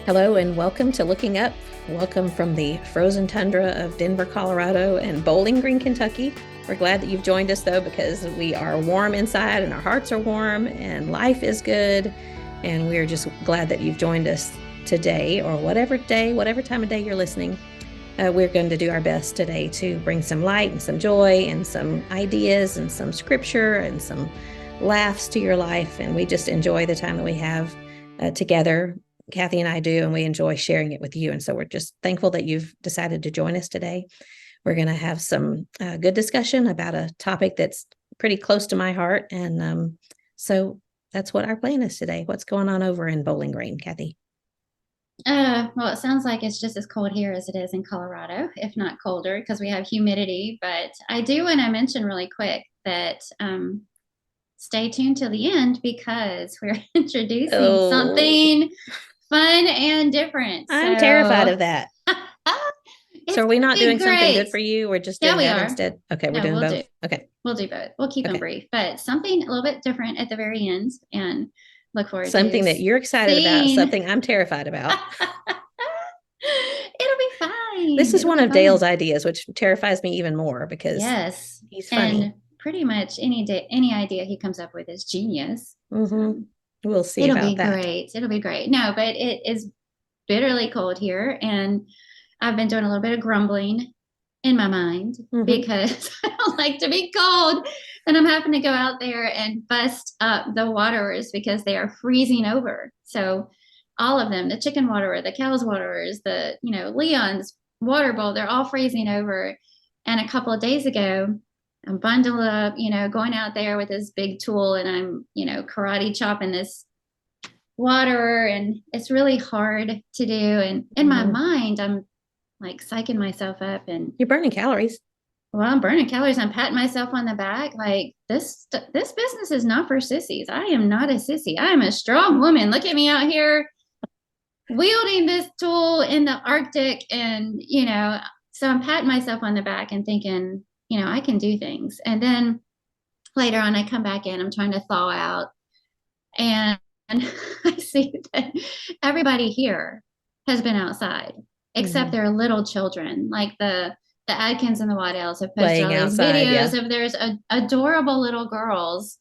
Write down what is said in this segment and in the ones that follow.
Hello and welcome to Looking Up. Welcome from the frozen tundra of Denver, Colorado and Bowling Green, Kentucky. We're glad that you've joined us though, because we are warm inside and our hearts are warm and life is good. And we're just glad that you've joined us today, or whatever time of day you're listening. We're going to do our best today to bring some light and some joy and some ideas and some scripture and some laughs to your life. And we just enjoy the time that we have together. Kathy and I do, and we enjoy sharing it with you. And so we're just thankful that you've decided to join us today. We're going to have some good discussion about a topic that's pretty close to my heart. And so that's what our plan is today. What's going on over in Bowling Green, Kathy? Well, it sounds like it's just as cold here as it is in Colorado, if not colder, because we have humidity. But I do want to mention really quick that stay tuned till the end, because we're introducing something fun and different. I'm terrified of that. So are we not doing something good for you? We're just doing that instead? Okay, we're doing both. Okay. We'll do both. We'll keep them brief, but something a little bit different at the very end, and look forward to something that you're excited about, something I'm terrified about. It'll be fine. This is one of Dale's ideas, which terrifies me even more because he's funny. And pretty much any idea he comes up with is genius. Mm-hmm. We'll see. It'll be great. It'll be great. No, but it is bitterly cold here, and I've been doing a little bit of grumbling in my mind because I don't like to be cold, and I'm having to go out there and bust up the waterers because they are freezing over. So all of them, the chicken waterer, the cow's waterers, the Leon's water bowl, they're all freezing over. And a couple of days ago, I'm bundled up, going out there with this big tool, and I'm, karate chopping this waterer, and it's really hard to do. And in my mind, I'm like psyching myself up, and you're burning calories. Well, I'm burning calories. I'm patting myself on the back. Like this business is not for sissies. I am not a sissy. I am a strong woman. Look at me out here wielding this tool in the Arctic. And, so I'm patting myself on the back and thinking, I can do things. And then later on, I come back in, I'm trying to thaw out, and I see that everybody here has been outside, except their little children. Like the Adkins and the Waddells have posted all these videos of there's adorable little girls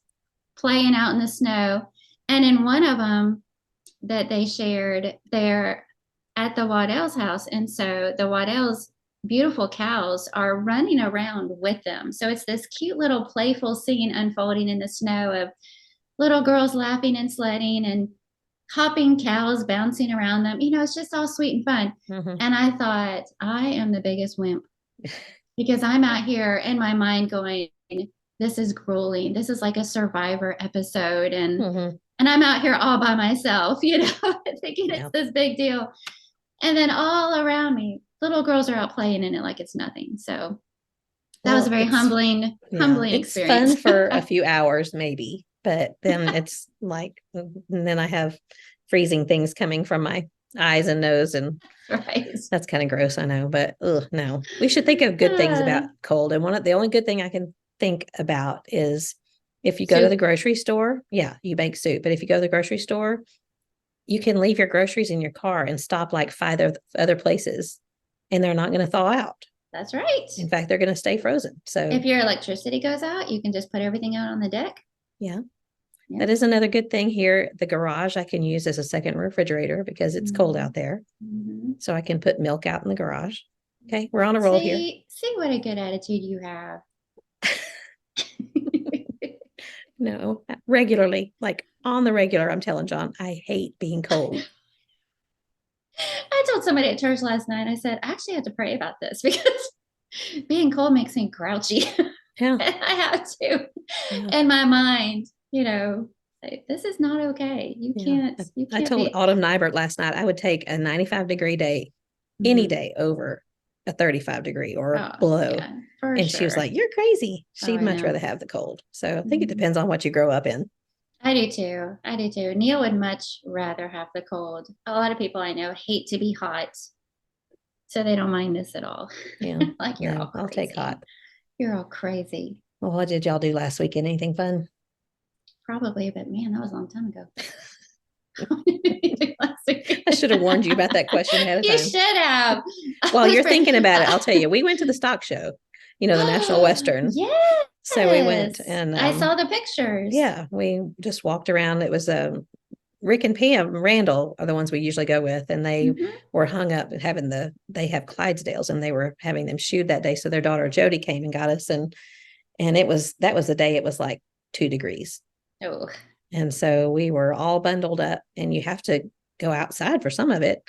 playing out in the snow. And in one of them that they shared, they're at the Waddell's house. And so the Waddell's beautiful cows are running around with them. So it's this cute little playful scene unfolding in the snow of little girls laughing and sledding and hopping cows bouncing around them. It's just all sweet and fun. And I thought, I am the biggest wimp because I'm out here in my mind going, this is grueling. This is like a Survivor episode. And I'm out here all by myself, thinking it's this big deal. And then all around me, little girls are out playing in it like it's nothing. So that was a very humbling experience. It's fun for a few hours maybe, but then it's like, and then I have freezing things coming from my eyes and nose, and that's kind of gross, I know, but no, we should think of good things about cold. And the only good thing I can think about is if you go to the grocery store, you make soup. But if you go to the grocery store, you can leave your groceries in your car and stop like 5 other places, and they're not going to thaw out. That's right. In fact, they're going to stay frozen. So if your electricity goes out, you can just put everything out on the deck. Yeah. That is another good thing here. The garage I can use as a second refrigerator because it's cold out there. So I can put milk out in the garage. Okay, we're on a roll here. See what a good attitude you have. No, regularly, like on the regular, I'm telling John, I hate being cold. I told somebody at church last night, I said, I actually have to pray about this because being cold makes me grouchy. Yeah. I have to, in my mind, this is not okay. You can't. I told Autumn Nybert last night I would take a 95-degree day any day over a 35-degree or below. And she was like, you're crazy. She'd much rather have the cold. So I think it depends on what you grow up in. I do too. Neil would much rather have the cold. A lot of people I know hate to be hot, so they don't mind this at all. Yeah. Like you're all crazy. I'll take hot. You're all crazy. Well, what did y'all do last weekend? Anything fun? Probably, but man, that was a long time ago. What did we do last I should have warned you about that question ahead of You time. should have. While you're thinking about it, I'll tell you, we went to the stock show, the National Western. Yes. So we went and I saw the pictures. yeah, we just walked around. It was Rick and Pam Randall are the ones we usually go with, and they were hung up and they have Clydesdales, and they were having them shoed that day. So their daughter Jody came and got us, and that was the day it was like 2 degrees. Oh. And so we were all bundled up, and you have to go outside for some of it.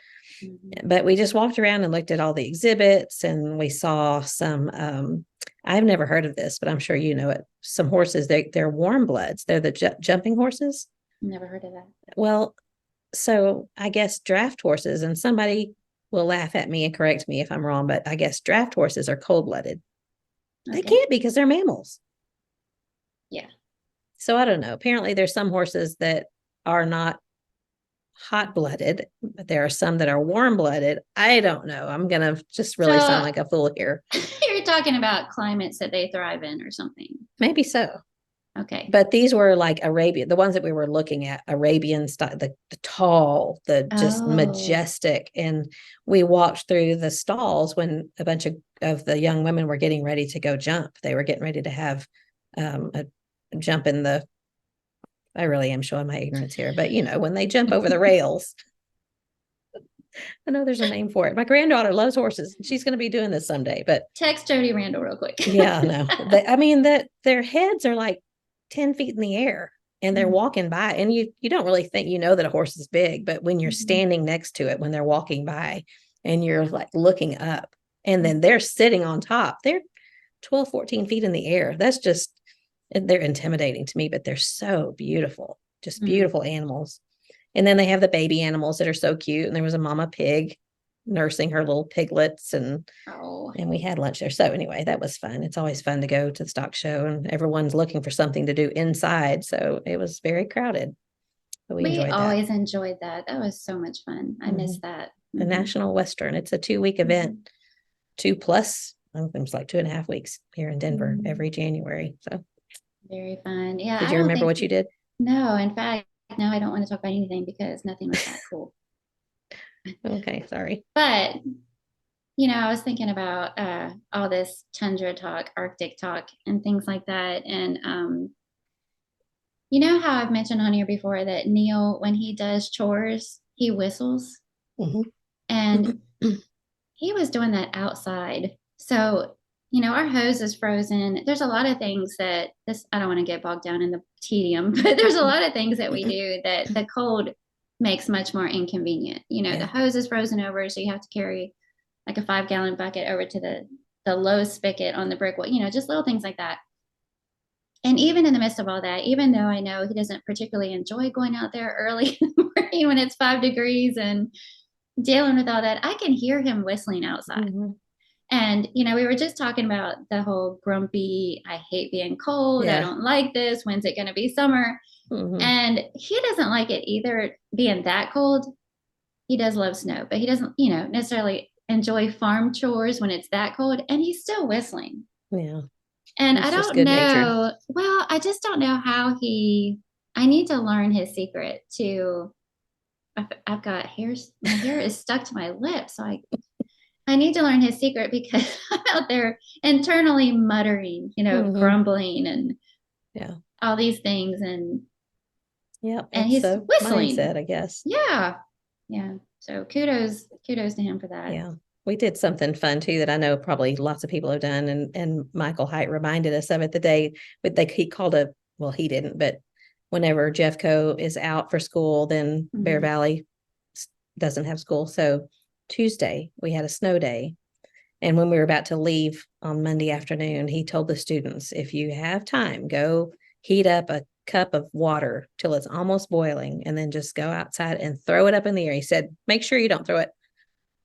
But we just walked around and looked at all the exhibits, and we saw some I've never heard of this, but I'm sure you know it. Some horses, they're warm bloods. They're the jumping horses. Never heard of that. Well, so I guess draft horses, and somebody will laugh at me and correct me if I'm wrong, but I guess draft horses are cold-blooded. They can't because they're mammals. Yeah. So I don't know. Apparently there's some horses that are not hot-blooded, but there are some that are warm-blooded. I don't know. I'm going to just really sound like a fool here. You're talking about climates that they thrive in or something. Maybe so. Okay. But these were like Arabian, the ones that we were looking at, Arabian style, the tall, the just majestic. And we walked through the stalls when a bunch of the young women were getting ready to go jump. They were getting ready to have a jump in the, I really am showing my ignorance here, but when they jump over the rails. I know there's a name for it. My granddaughter loves horses. She's going to be doing this someday, but text Jody Randall real quick. Yeah, no. I mean, their heads are like 10 feet in the air, and they're walking by, and you don't really think that a horse is big, but when you're standing next to it, when they're walking by and you're like looking up, and then they're sitting on top, they're 12, 14 feet in the air. That's just, they're intimidating to me, but they're so beautiful, just beautiful animals. And then they have the baby animals that are so cute. And there was a mama pig nursing her little piglets, and we had lunch there. So anyway, that was fun. It's always fun to go to the stock show, and everyone's looking for something to do inside. So it was very crowded. But we always enjoyed that. That was so much fun. I miss that. The National Western. It's a 2-week event, 2+, I think it's like 2.5 weeks here in Denver every January. So very fun. Yeah. Did you remember what you did? No, in fact, no, I don't want to talk about anything because nothing was that cool. Okay, sorry. But, I was thinking about all this tundra talk, Arctic talk, and things like that. And, how I've mentioned on here before that Neil, when he does chores, he whistles. And he was doing that outside. So, our hose is frozen. There's a lot of things I don't want to get bogged down in the tedium, but there's a lot of things that we do that the cold makes much more inconvenient. The hose is frozen over, so you have to carry like a 5-gallon bucket over to the low spigot on the brick wall, just little things like that. And even in the midst of all that, even though I know he doesn't particularly enjoy going out there early in the morning when it's 5 degrees and dealing with all that, I can hear him whistling outside. And, we were just talking about the whole grumpy, I hate being cold. I don't like this. When's it going to be summer? And he doesn't like it either being that cold. He does love snow, but he doesn't, necessarily enjoy farm chores when it's that cold. And he's still whistling. Yeah. And I don't know. Well, I just don't know how I need to learn his secret to, I've got hairs. My hair is stuck to my lips. So I need to learn his secret because I'm out there internally muttering, grumbling and all these things. And and he's whistling. Mindset, I guess. Yeah. Yeah. So kudos to him for that. Yeah. We did something fun too that I know probably lots of people have done. And Michael Height reminded us of it the day, but he called he didn't, but whenever Jeffco is out for school, then Bear Valley doesn't have school. So Tuesday, we had a snow day. And when we were about to leave on Monday afternoon, he told the students, if you have time, go heat up a cup of water till it's almost boiling, and then just go outside and throw it up in the air. He said, make sure you don't throw it,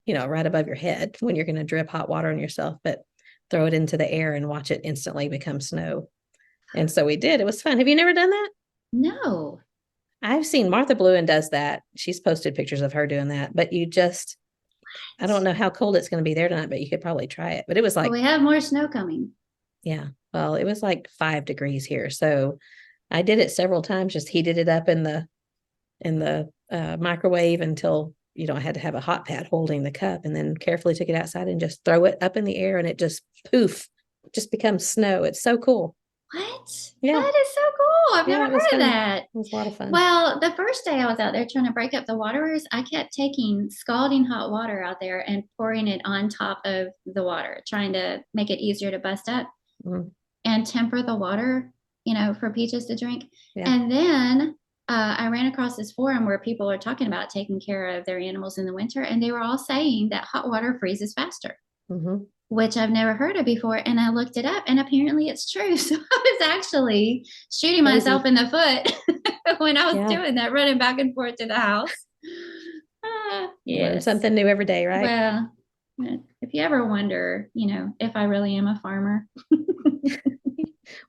right above your head when you're going to drip hot water on yourself, but throw it into the air and watch it instantly become snow. And so we did. It was fun. Have you never done that? No. I've seen Martha Bluen does that. She's posted pictures of her doing that, but I don't know how cold it's going to be there tonight, but you could probably try it. But it was like, we have more snow coming. Yeah. Well, it was like 5 degrees here. So I did it several times, just heated it up in the in the microwave until had to have a hot pad holding the cup, and then carefully took it outside and just throw it up in the air, and it just poof, just becomes snow. It's so cool. What? Yeah. That is so cool. I've Yeah, never it was heard of fun. that. It was a lot of fun. Well, the first day I was out there trying to break up the waterers, I kept taking scalding hot water out there and pouring it on top of the water, trying to make it easier to bust up and temper the water, for Peaches to drink. Yeah. And then I ran across this forum where people are talking about taking care of their animals in the winter, and they were all saying that hot water freezes faster. Which I've never heard of before. And I looked it up, and apparently it's true. So I was actually shooting myself in the foot when I was doing that, running back and forth to the house. Learn something new every day, right? Well, if you ever wonder, if I really am a farmer.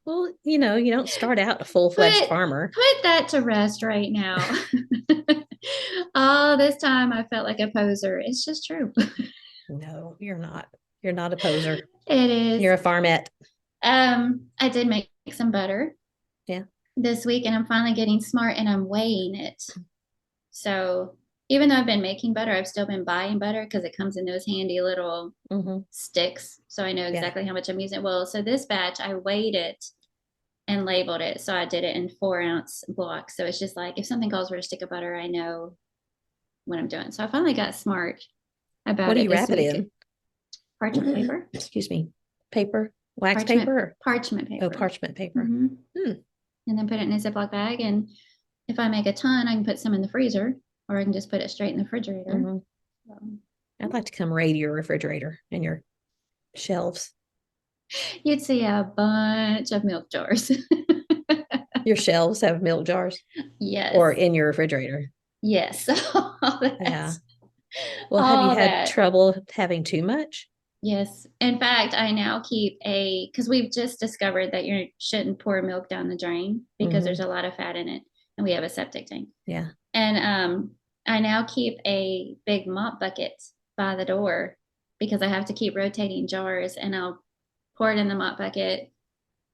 Well, you don't start out a full-fledged farmer. Put that to rest right now. All this time I felt like a poser. It's just true. No, you're not. You're not a poser. It is. You're a farmette. I did make some butter. Yeah. This week, and I'm finally getting smart, and I'm weighing it. So even though I've been making butter, I've still been buying butter because it comes in those handy little sticks. So I know exactly how much I'm using. Well, so this batch, I weighed it and labeled it. So I did it in 4-ounce blocks. So it's just like, if something calls for a stick of butter, I know what I'm doing. So I finally got smart about it. What do you wrap it in? Parchment paper. Excuse me. Paper? Wax paper? Parchment paper. Oh, parchment paper. And then put it in a Ziploc bag. And if I make a ton, I can put some in the freezer, or I can just put it straight in the refrigerator. So, I'd like to come raid your refrigerator and your shelves. You'd see a bunch of milk jars. Your shelves have milk jars? Yes. Or in your refrigerator? Yes. Yeah. Well, have you had trouble having too much? Yes. In fact, I now keep because we've just discovered that you shouldn't pour milk down the drain because there's a lot of fat in it, and we have a septic tank. Yeah. And I now keep a big mop bucket by the door because I have to keep rotating jars, and I'll pour it in the mop bucket,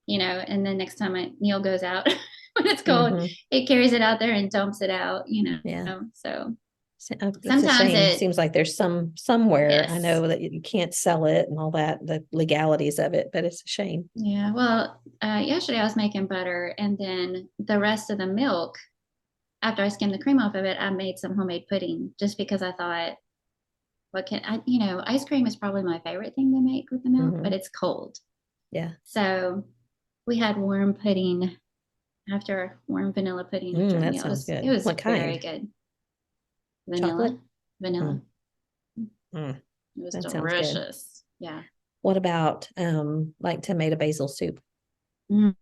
and then next time Neil goes out when it's cold, it carries it out there and dumps it out, Yeah. So sometimes it seems like there's somewhere. Yes. I know that you can't sell it and all that, the legalities of it, but it's a shame. Yeah. Well, yesterday I was making butter, and then the rest of the milk, after I skimmed the cream off of it, I made some homemade pudding just because I thought, ice cream is probably my favorite thing to make with the milk, but it's cold. Yeah. So we had warm pudding after warm vanilla pudding. That sounds good. It was what very kind? good. Chocolate? Vanilla. It was delicious. Yeah. What about like tomato basil soup? You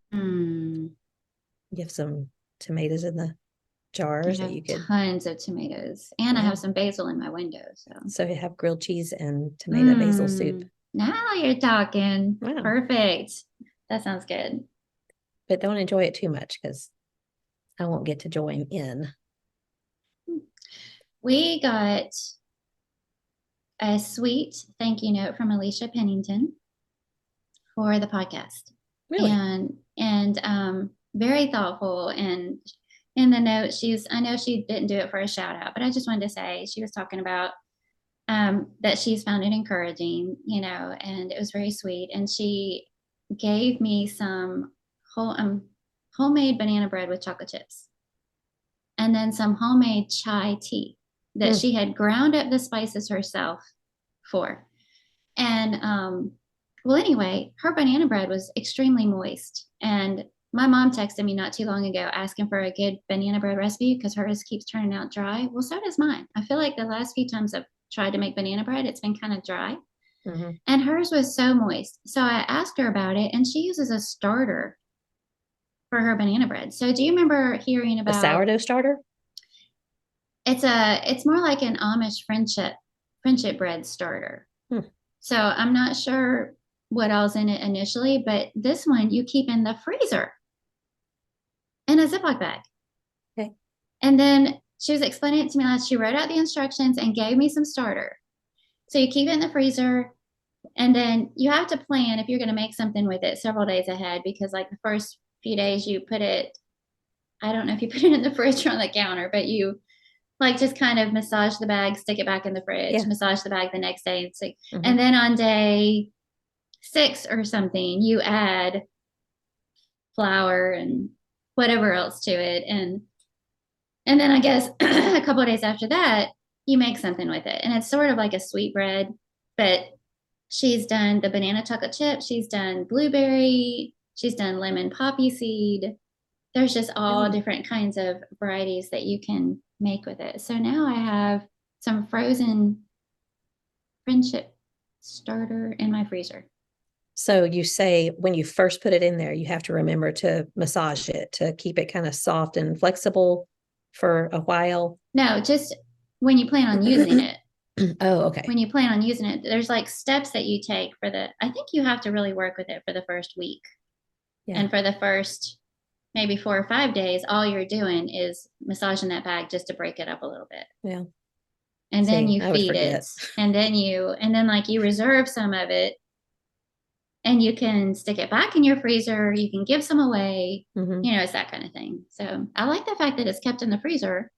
have some tomatoes in the jars that you could. Tons of tomatoes, and I have some basil in my window. So you have grilled cheese and tomato basil soup. Now you're talking. Wow. Perfect. That sounds good. But don't enjoy it too much because I won't get to join in. We got a sweet thank you note from Alicia Pennington for the podcast. Really? And very thoughtful. And in the note, I know she didn't do it for a shout out, but I just wanted to say she was talking about that she's found it encouraging, and it was very sweet. And she gave me some homemade banana bread with chocolate chips, and then some homemade chai tea that she had ground up the spices herself for. And well, anyway, her banana bread was extremely moist. And my mom texted me not too long ago asking for a good banana bread recipe because hers keeps turning out dry. Well, so does mine. I feel like the last few times I've tried to make banana bread, it's been kind of dry. And hers was so moist. So I asked her about it, and she uses a starter for her banana bread. So do you remember hearing about a sourdough starter? It's more like an Amish friendship bread starter. So I'm not sure what else in it initially, but this one you keep in the freezer in a Ziploc bag. Okay. And then she was explaining it to me last. She wrote out the instructions and gave me some starter. So you keep it in the freezer, and then you have to plan if you're going to make something with it several days ahead, because like the first few days you put it I don't know if you put it in the fridge or on the counter, but you like just kind of massage the bag, stick it back in the fridge, Yeah. massage the bag the next day, and stick. Mhm. And then on day 6 or something, you add flour and whatever else to it, and then I guess a couple of days after that, you make something with it, and it's sort of like a sweet bread. But she's done the banana chocolate chip, she's done blueberry, she's done lemon poppy seed. There's just all different kinds of varieties that you can make with it. So now I have some frozen friendship starter in my freezer. So you say when you first put it in there, you have to remember to massage it to keep it kind of soft and flexible for a while. No, just when you plan on using it. Oh, okay. When you plan on using it, there's like steps that you take I think you have to really work with it for the first week. Yeah. And for the first maybe 4 or 5 days, all you're doing is massaging that bag just to break it up a little bit. Yeah. And then See, you I would feed it. forget. And then like you reserve some of it and you can stick it back in your freezer. You can give some away. Mhm. You know, it's that kind of thing. So I like the fact that it's kept in the freezer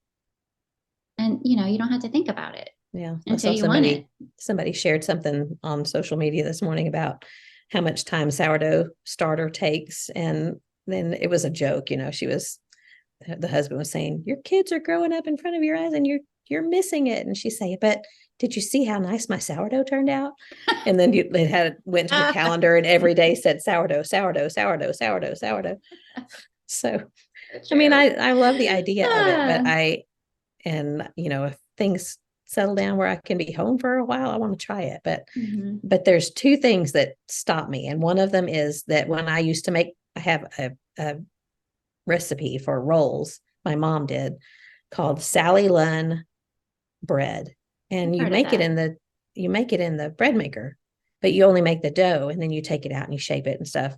and, you don't have to think about it Yeah. I until saw you want it. somebody shared something on social media this morning about how much time sourdough starter takes. And then it was a joke, the husband was saying, your kids are growing up in front of your eyes and you're missing it. And she's saying, but did you see how nice my sourdough turned out? And then it went to the calendar and every day said sourdough, sourdough, sourdough, sourdough, sourdough. So, I mean, I love the idea of it, but if things settle down where I can be home for a while, I want to try it. But there's two things that stop me. And one of them is that when I used to I have a recipe for rolls my mom did called Sally Lunn bread. And you make it in the bread maker, but you only make the dough and then you take it out and you shape it and stuff.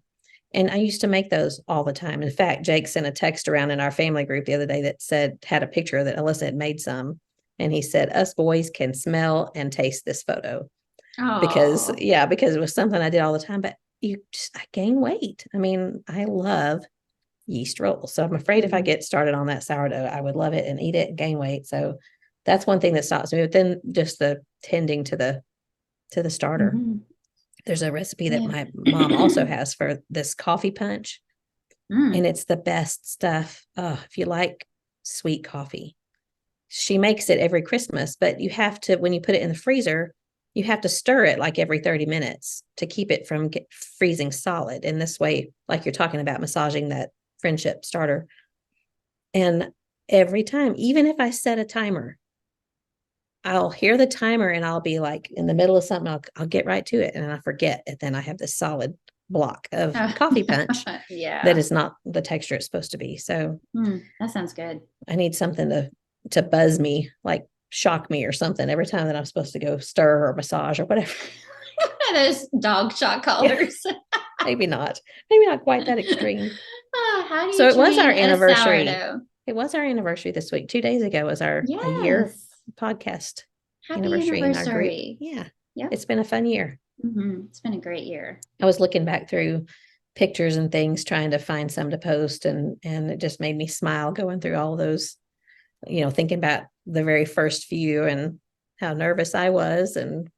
And I used to make those all the time. In fact, Jake sent a text around in our family group the other day that had a picture that Alyssa had made some. And he said, us boys can smell and taste this photo. Because it was something I did all the time, but I gain weight. I mean, I love yeast rolls. So I'm afraid if I get started on that sourdough, I would love it and eat it and gain weight. So that's one thing that stops me. But then just the tending to the starter. There's a recipe that my mom also has for this coffee punch. And it's the best stuff. If you like sweet coffee, she makes it every Christmas, but you have to, when you put it in the freezer, you have to stir it like every 30 minutes to keep it from freezing solid. And this way, like you're talking about massaging that friendship starter. And every time, even if I set a timer, I'll hear the timer and I'll be like in the middle of something, I'll get right to it and I forget. And then I have this solid block of coffee punch that is not the texture it's supposed to be. So that sounds good. I need something to buzz me, like shock me or something every time that I'm supposed to go stir or massage or whatever. Those dog shock collars. Yeah. Maybe not quite that extreme. How do you so it was our anniversary. It was our anniversary this week. 2 days ago was our a year podcast anniversary in our group. Yeah. It's been a fun year. It's been a great year. I was looking back through pictures and things, trying to find some to post, and it just made me smile going through all those, thinking about the very first few and how nervous I was, and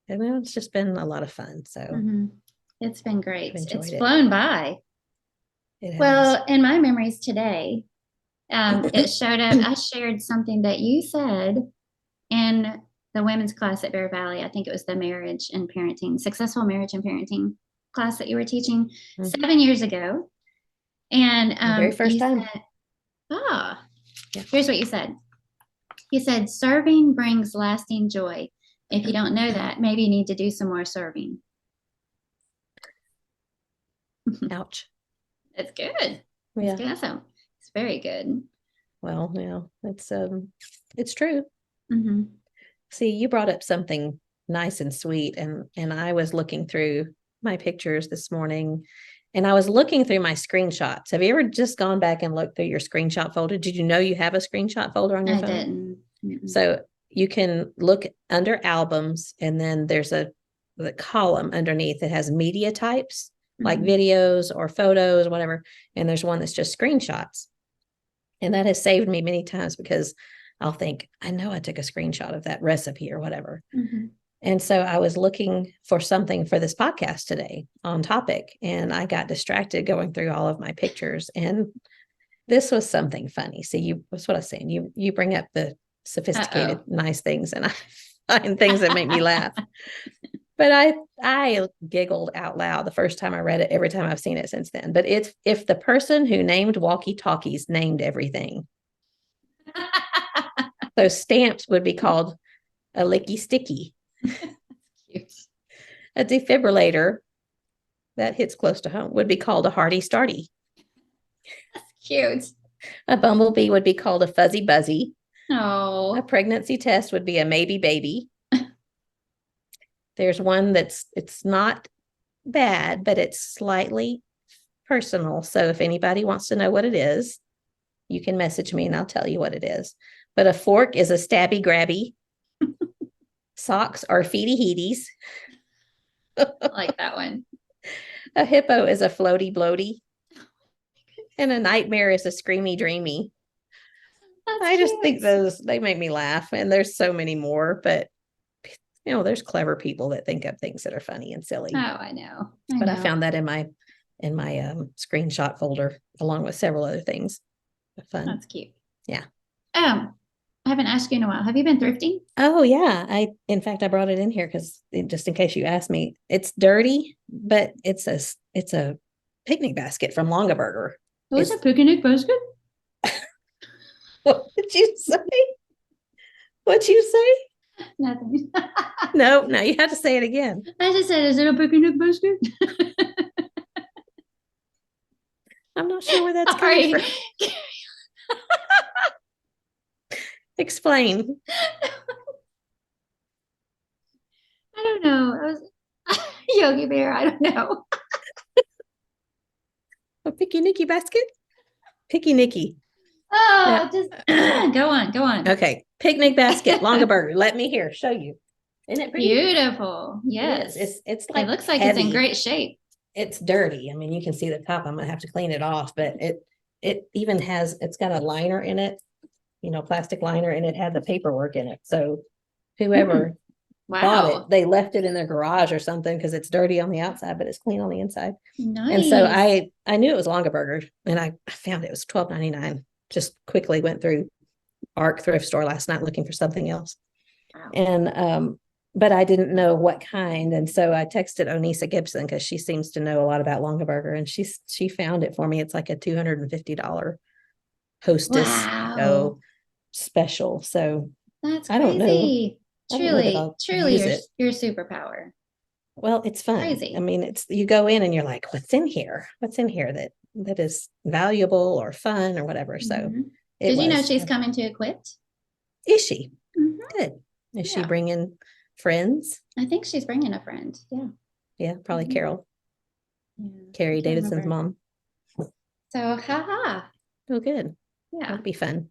it's just been a lot of fun. So it's been great. It's flown by. Well, in my memories today, it showed up. I shared something that you said in the women's class at Bear Valley. I think it was the successful marriage and parenting class that you were teaching 7 years ago. And very first time. Here's what you said. You said, serving brings lasting joy. If you don't know that, maybe you need to do some more serving. Ouch. It's good. Yeah. It's awesome. It's very good. Well, it's true. See, you brought up something nice and sweet, and I was looking through my pictures this morning, and I was looking through my screenshots. Have you ever just gone back and looked through your screenshot folder? Did you know you have a screenshot folder on your phone? I didn't. So you can look under albums, and then there's the column underneath that has media types, like videos or photos, whatever. And there's one that's just screenshots. And that has saved me many times because I'll think, I know I took a screenshot of that recipe or whatever. Mm-hmm. And so I was looking for something for this podcast today on topic, and I got distracted going through all of my pictures. And this was something funny. See, that's what I was saying. You bring up the sophisticated, nice things, and I find things that make me laugh. But I giggled out loud the first time I read it, every time I've seen it since then. But it's if the person who named walkie-talkies named everything. So stamps would be called a licky sticky. Cute. A defibrillator that hits close to home would be called a hearty starty. That's cute. A bumblebee would be called a fuzzy buzzy. Oh. A pregnancy test would be a maybe baby. There's one it's not bad, but it's slightly personal. So if anybody wants to know what it is, you can message me and I'll tell you what it is. But a fork is a stabby grabby. Socks are feety heaties. I like that one. A hippo is a floaty bloaty. And a nightmare is a screamy dreamy. That's I just cute. think they make me laugh. And there's so many more, but there's clever people that think of things that are funny and silly. Oh, I know. I found that in my screenshot folder along with several other things. Fun. That's cute. Yeah. I haven't asked you in a while. Have you been thrifting? Oh yeah. In fact, I brought it in here because just in case you asked me, it's dirty, but it's a picnic basket from Longaberger. It's a picnic basket? What did you say? What'd you say? Nothing. No, you had to say it again. I just said, is it a picnic basket? I'm not sure where that's coming from. Explain. I don't know. I was Yogi Bear. I don't know. A picky Nicky basket? Picky Nicky. Oh, just go on. Okay. Picnic basket, Longaberger. Let me hear, show you. Isn't it pretty? Beautiful. Yes. It's like it looks like heavy. It's in great shape. It's dirty. I mean, you can see the top. I'm gonna have to clean it off, but it even has, it's got a liner in it, plastic liner, and it had the paperwork in it. So whoever bought it, they left it in their garage or something because it's dirty on the outside, but it's clean on the inside. Nice. And so I knew it was Longaberger, and I found it was $12.99. Just quickly went through ARC thrift store last night looking for something else. Wow. And but I didn't know what kind. And so I texted Onisa Gibson because she seems to know a lot about Longaberger, and she found it for me. It's like a $250 Hostess special. So that's crazy. I don't know. Truly your superpower. Well, it's fun. Crazy. I mean, you go in and you're like, what's in here? What's in here that is valuable or fun or whatever. So did you know she's coming to Equipped? Is she? Mm-hmm. Good. Is she bringing friends? I think she's bringing a friend. Yeah. Yeah, probably Carol. Yeah. Carrie Davidson's mom. So, haha. Oh, good. Yeah. That'd be fun.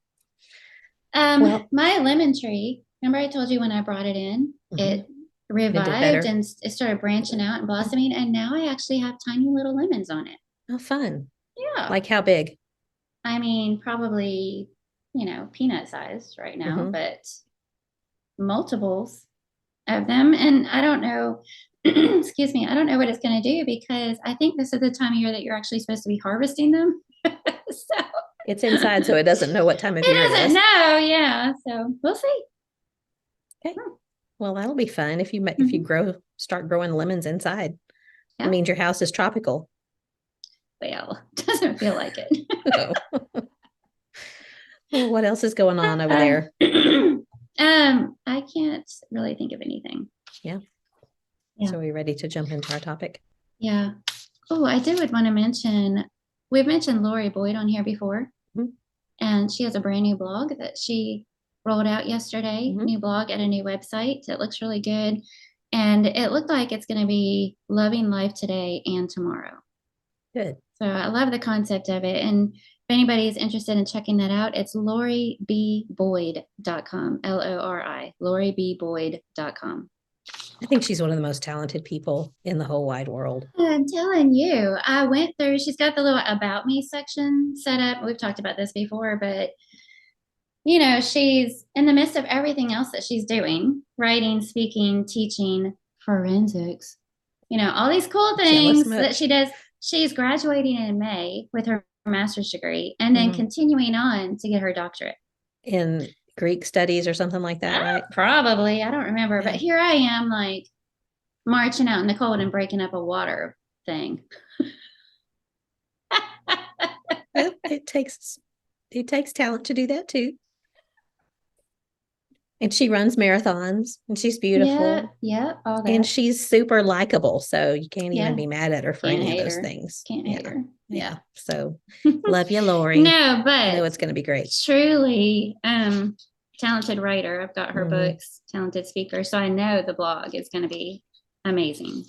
My lemon tree, remember I told you when I brought it in, it revived and it started branching out and blossoming. And now I actually have tiny little lemons on it. Oh, fun. Yeah. Like how big? I mean, probably, peanut size right now, but multiples of them. And I don't know, excuse me, I don't know what it's going to do because I think this is the time of year that you're actually supposed to be harvesting them. So it's inside, so it doesn't know what time of year it is. It doesn't know, yeah. So we'll see. Okay. Well, that'll be fun if you start growing lemons inside. Yeah. It means your house is tropical. Well, doesn't feel like it. Well, what else is going on over there? I can't really think of anything. Yeah. So are we ready to jump into our topic? Yeah. Oh, I would want to mention, we've mentioned Lori Boyd on here before, and she has a brand new blog that she rolled out yesterday. New blog at a new website. It looks really good. And it looked like it's going to be loving life today and tomorrow. Good. So I love the concept of it. And if anybody's interested in checking that out, it's LoriBBoyd.com. LORI. LoriBBoyd.com. I think she's one of the most talented people in the whole wide world. I'm telling you, I went through, she's got the little about me section set up. We've talked about this before, but she's in the midst of everything else that she's doing, writing, speaking, teaching, forensics, all these cool Jealous things that much. she does. She's graduating in May with her master's degree and then Mhm. continuing on to get her doctorate. In Greek studies or something like that, right? Probably, I don't remember, but Yeah. here I am, like marching out in the cold and breaking up a water thing. Well, it takes talent to do that too. And she runs marathons and she's Yeah, beautiful yeah, all and that. she's super likable. So you can't even Yeah, be mad at her for can't any of hate those her. things. Can't hate Yeah. her. Yeah. Yeah. So love you, Lori. No, I know but it's going to be great. truly talented writer. I've got her Mhm. books, talented speaker. So I know the blog is going to be amazing.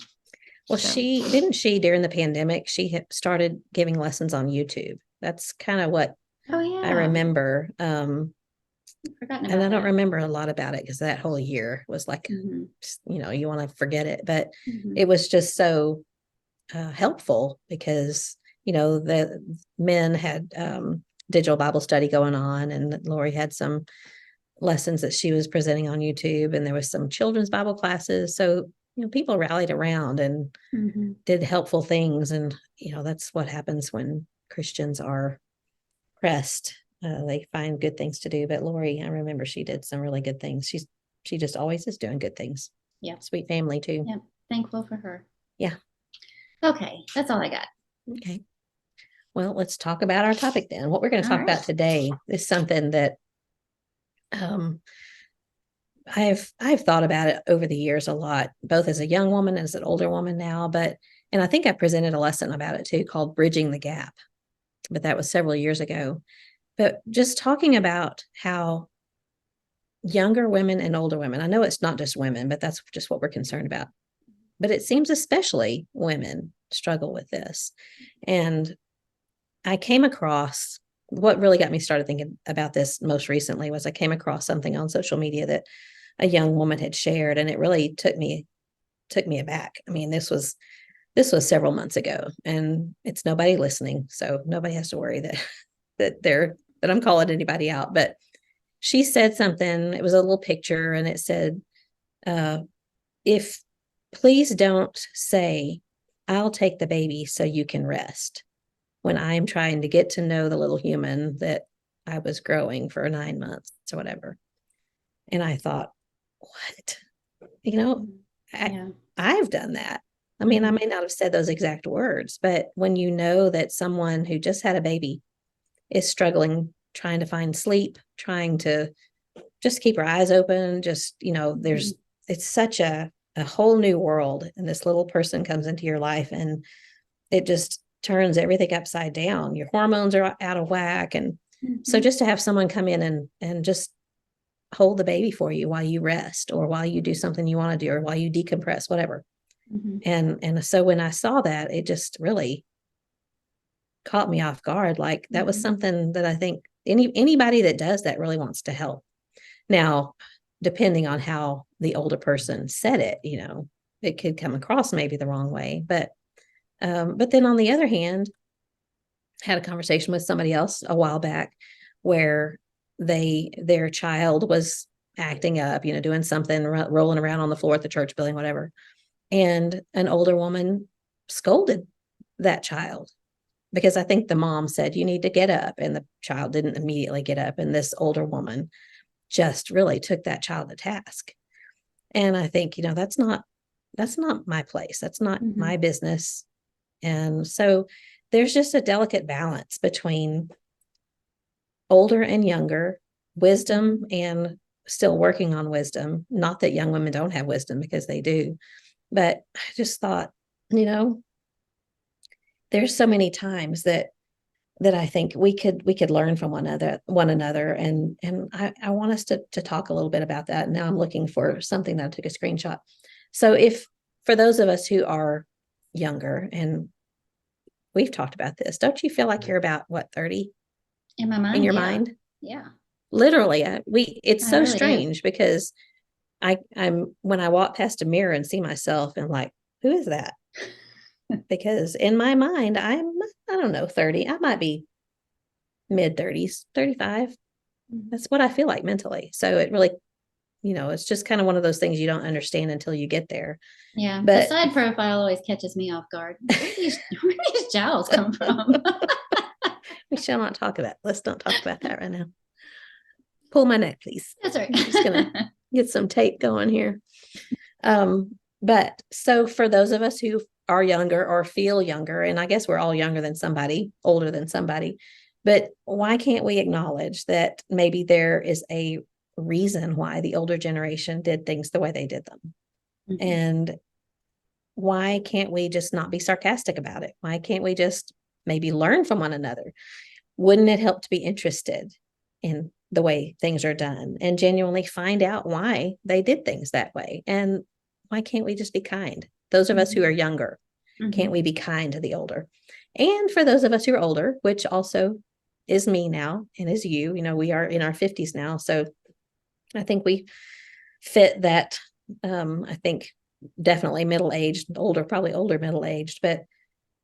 Well, So she during the pandemic, she had started giving lessons on YouTube. That's kind of what oh I yeah. remember. I've forgotten And about I don't that. remember a lot about it because that whole year was like, Mm-hmm. you want to forget it. But Mm-hmm. it was just so helpful because, the men had digital Bible study going on, and Lori had some lessons that she was presenting on YouTube, and there was some children's Bible classes. So, people rallied around and Mm-hmm. did helpful things. And, that's what happens when Christians are pressed. They find good things to do. But Lori, I remember she did some really good things. She just always is doing good things. Yeah. Sweet family too. Yeah. Thankful for her. Yeah. Okay. That's all I got. Okay. Well, let's talk about our topic then. What we're going to All talk about right. today is something that um, I've thought about it over the years a lot, both as a young woman and as an older woman now. And I think I presented a lesson about it too, called Bridging the Gap. But that was several years ago. But just talking about how younger women and older women, I know it's not just women, but that's just what we're concerned about. But it seems especially women struggle with this. And I came across what really got me started thinking about this most recently was I came across something on social media that a young woman had shared, and it really took me aback. I mean, this was several months ago, and it's nobody listening, so nobody has to worry that that I'm calling anybody out. But she said something. It was a little picture, and it said, uh, "If please don't say, I'll take the baby so you can rest, when I'm trying to get to know the little human that I was growing for 9 months or whatever." And I thought, what? You know, I, Yeah. I've done that. I mean, I may not have said those exact words, but when you know that someone who just had a baby is struggling, trying to find sleep, trying to just keep her eyes open, just, it's such a whole new world. And this little person comes into your life and it just turns everything upside down. Your hormones are out of whack. And so just to have someone come in and just hold the baby for you while you rest or while you do something you want to do or while you decompress, whatever. Mm-hmm. And so when I saw that, it just really caught me off guard. Like that was something that I think anybody that does that really wants to help. Now, depending on how the older person said it, it could come across maybe the wrong way. But then on the other hand, had a conversation with somebody else a while back where their child was acting up, doing something, rolling around on the floor at the church building, whatever. And an older woman scolded that child because I think the mom said, you need to get up. And the child didn't immediately get up. And this older woman just really took that child to task. And I think, that's not my place. That's not my business. And so there's just a delicate balance between older and younger, wisdom and still working on wisdom. Not that young women don't have wisdom, because they do. But I just thought, there's so many times that I think we could learn from one another. And I want us to talk a little bit about that. Now I'm looking for something that I took a screenshot. So if for those of us who are younger, and we've talked about this, don't you feel like you're about what, 30 In my mind, in your yeah. mind? Yeah. Literally, it's I so really do. strange because I'm when I walk past a mirror and see myself and like, who is that? Because in my mind, I don't know, 30. I might be mid 30s, 35. That's what I feel like mentally. So it really, it's just kind of one of those things you don't understand until you get there. Yeah, the But side profile always catches me off guard. Where these jowls come from? we shall not talk about. Let's not talk about that right now. Pull my neck, please. That's right. I'm just gonna get some tape going here. But so for those of us who are younger or feel younger, and I guess we're all younger than somebody, older than somebody, but why can't we acknowledge that maybe there is a reason why the older generation did things the way they did them? Mm-hmm. And why can't we just not be sarcastic about it? Why can't we just maybe learn from one another? Wouldn't it help to be interested in the way things are done and genuinely find out why they did things that way? And why can't we just be kind? Those of us who are younger, can't we be kind to the older? And for those of us who are older, which also is me now and is you, we are in our 50s now. So I think we fit that. I think definitely middle-aged, older, probably older middle-aged, but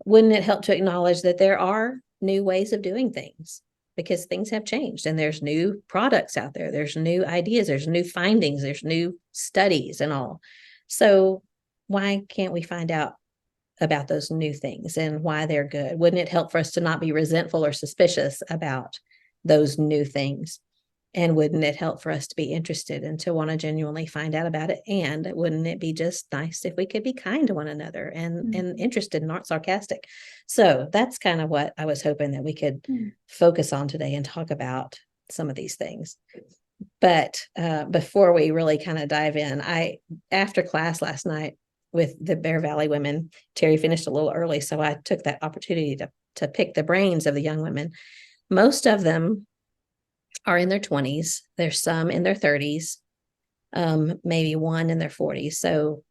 wouldn't it help to acknowledge that there are new ways of doing things because things have changed and there's new products out there. There's new ideas, there's new findings, there's new studies and all. So why can't we find out about those new things and why they're good? Wouldn't it help for us to not be resentful or suspicious about those new things? And wouldn't it help for us to be interested and to want to genuinely find out about it? And wouldn't it be just nice if we could be kind to one another and interested and not sarcastic? So that's kind of what I was hoping that we could focus on today and talk about some of these things. But before we really kind of dive in, after class last night with the Bear Valley women, Terry finished a little early, so I took that opportunity to pick the brains of the young women. Most of them are in their 20s. There's some in their 30s, maybe one in their 40s. So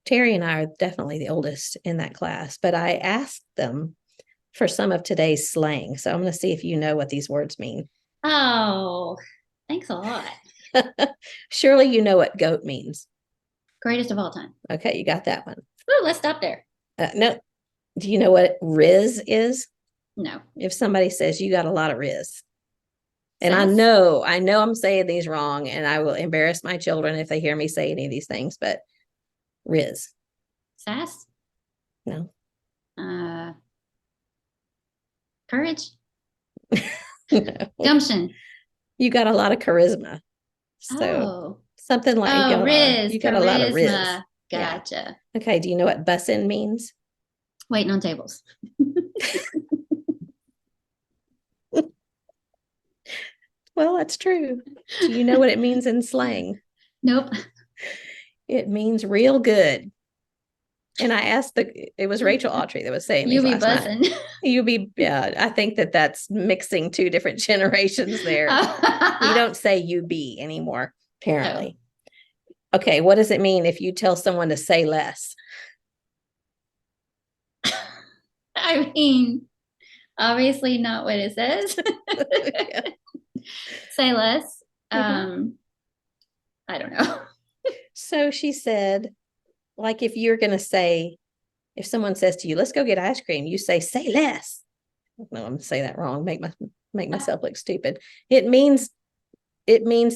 Terry and I are definitely the oldest in that class, but I asked them for some of today's slang. So I'm going to see if you know what these words mean. Oh, thanks a lot. Surely you know what goat means. Greatest of all time. Okay, you got that one. Ooh, let's stop there. No. Do you know what Riz is? No. If somebody says you got a lot of Riz. And I know I'm saying these wrong, and I will embarrass my children if they hear me say any of these things, but Riz. Sass? No. Courage? No. Gumption? You got a lot of charisma. So something like Riz. You got a lot of Riz. Gotcha. Yeah. Okay, do you know what bussin' means? Waiting on tables. Well, that's true. Do you know what it means in slang? Nope. It means real good. And I asked it was Rachel Autry that was saying you be buzzing. I think that's mixing two different generations there. We don't say you be anymore, apparently. No. Okay, what does it mean if you tell someone to say less? I mean, obviously not what it says. Yeah. Say less. I don't know. So she said, like, if someone says to you, let's go get ice cream, you say less. No, I'm going to say that wrong. Make myself look stupid. It means